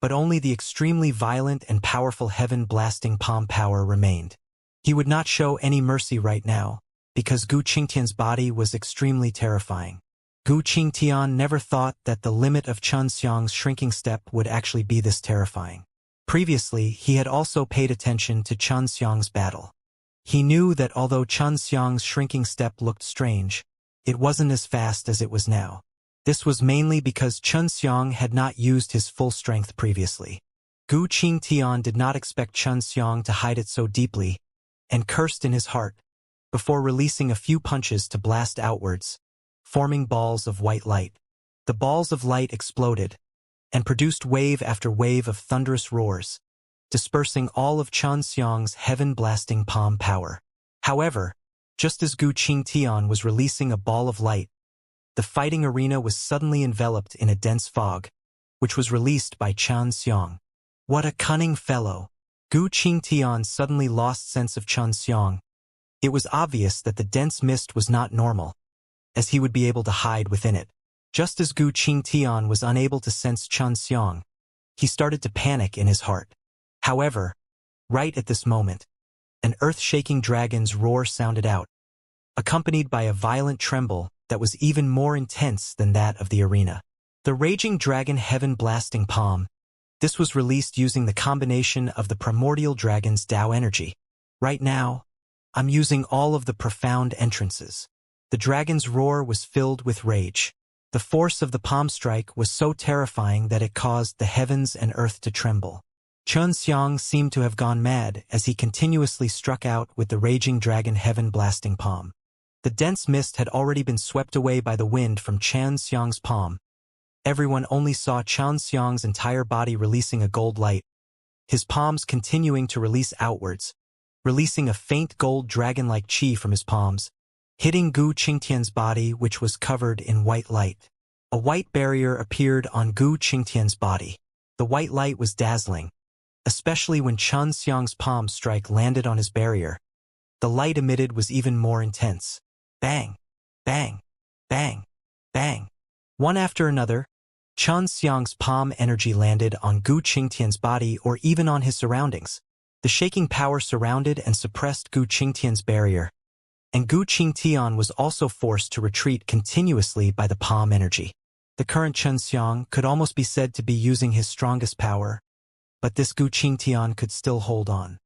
but only the extremely violent and powerful heaven-blasting palm power remained. He would not show any mercy right now, because Gu Qingtian's body was extremely terrifying. Gu Qingtian never thought that the limit of Xianxia's shrinking step would actually be this terrifying. Previously, he had also paid attention to Xianxia's battle. He knew that although Xianxia's shrinking step looked strange, it wasn't as fast as it was now. This was mainly because Xianxia had not used his full strength previously. Gu Qingtian did not expect Xianxia to hide it so deeply, and cursed in his heart, before releasing a few punches to blast outwards, forming balls of white light. The balls of light exploded, and produced wave after wave of thunderous roars, dispersing all of Xianxia's heaven-blasting palm power. However, just as Gu Qingtian was releasing a ball of light, the fighting arena was suddenly enveloped in a dense fog, which was released by Xianxia. What a cunning fellow! Gu Qingtian suddenly lost sense of Xianxia. It was obvious that the dense mist was not normal, as he would be able to hide within it. Just as Gu Qingtian was unable to sense Xianxia, he started to panic in his heart. However, right at this moment, an earth-shaking dragon's roar sounded out, accompanied by a violent tremble that was even more intense than that of the arena. The raging dragon heaven-blasting palm. This was released using the combination of the primordial dragon's Tao energy. Right now, I'm using all of the profound entrances. The dragon's roar was filled with rage. The force of the palm strike was so terrifying that it caused the heavens and earth to tremble. Xianxia seemed to have gone mad as he continuously struck out with the raging dragon heaven-blasting palm. The dense mist had already been swept away by the wind from Xianxia's palm. Everyone only saw Xianxia's entire body releasing a gold light, his palms continuing to release outwards, releasing a faint gold dragon-like chi from his palms, hitting Gu Qingtian's body, which was covered in white light. A white barrier appeared on Gu Qingtian's body. The white light was dazzling, especially when Xianxia's palm strike landed on his barrier. The light emitted was even more intense. Bang, bang, bang, bang. One after another, Xianxia's palm energy landed on Gu Qingtian's body or even on his surroundings. The shaking power surrounded and suppressed Gu Qingtian's barrier, and Gu Qingtian was also forced to retreat continuously by the palm energy. The current Xianxia could almost be said to be using his strongest power, but this Gu Qingtian could still hold on.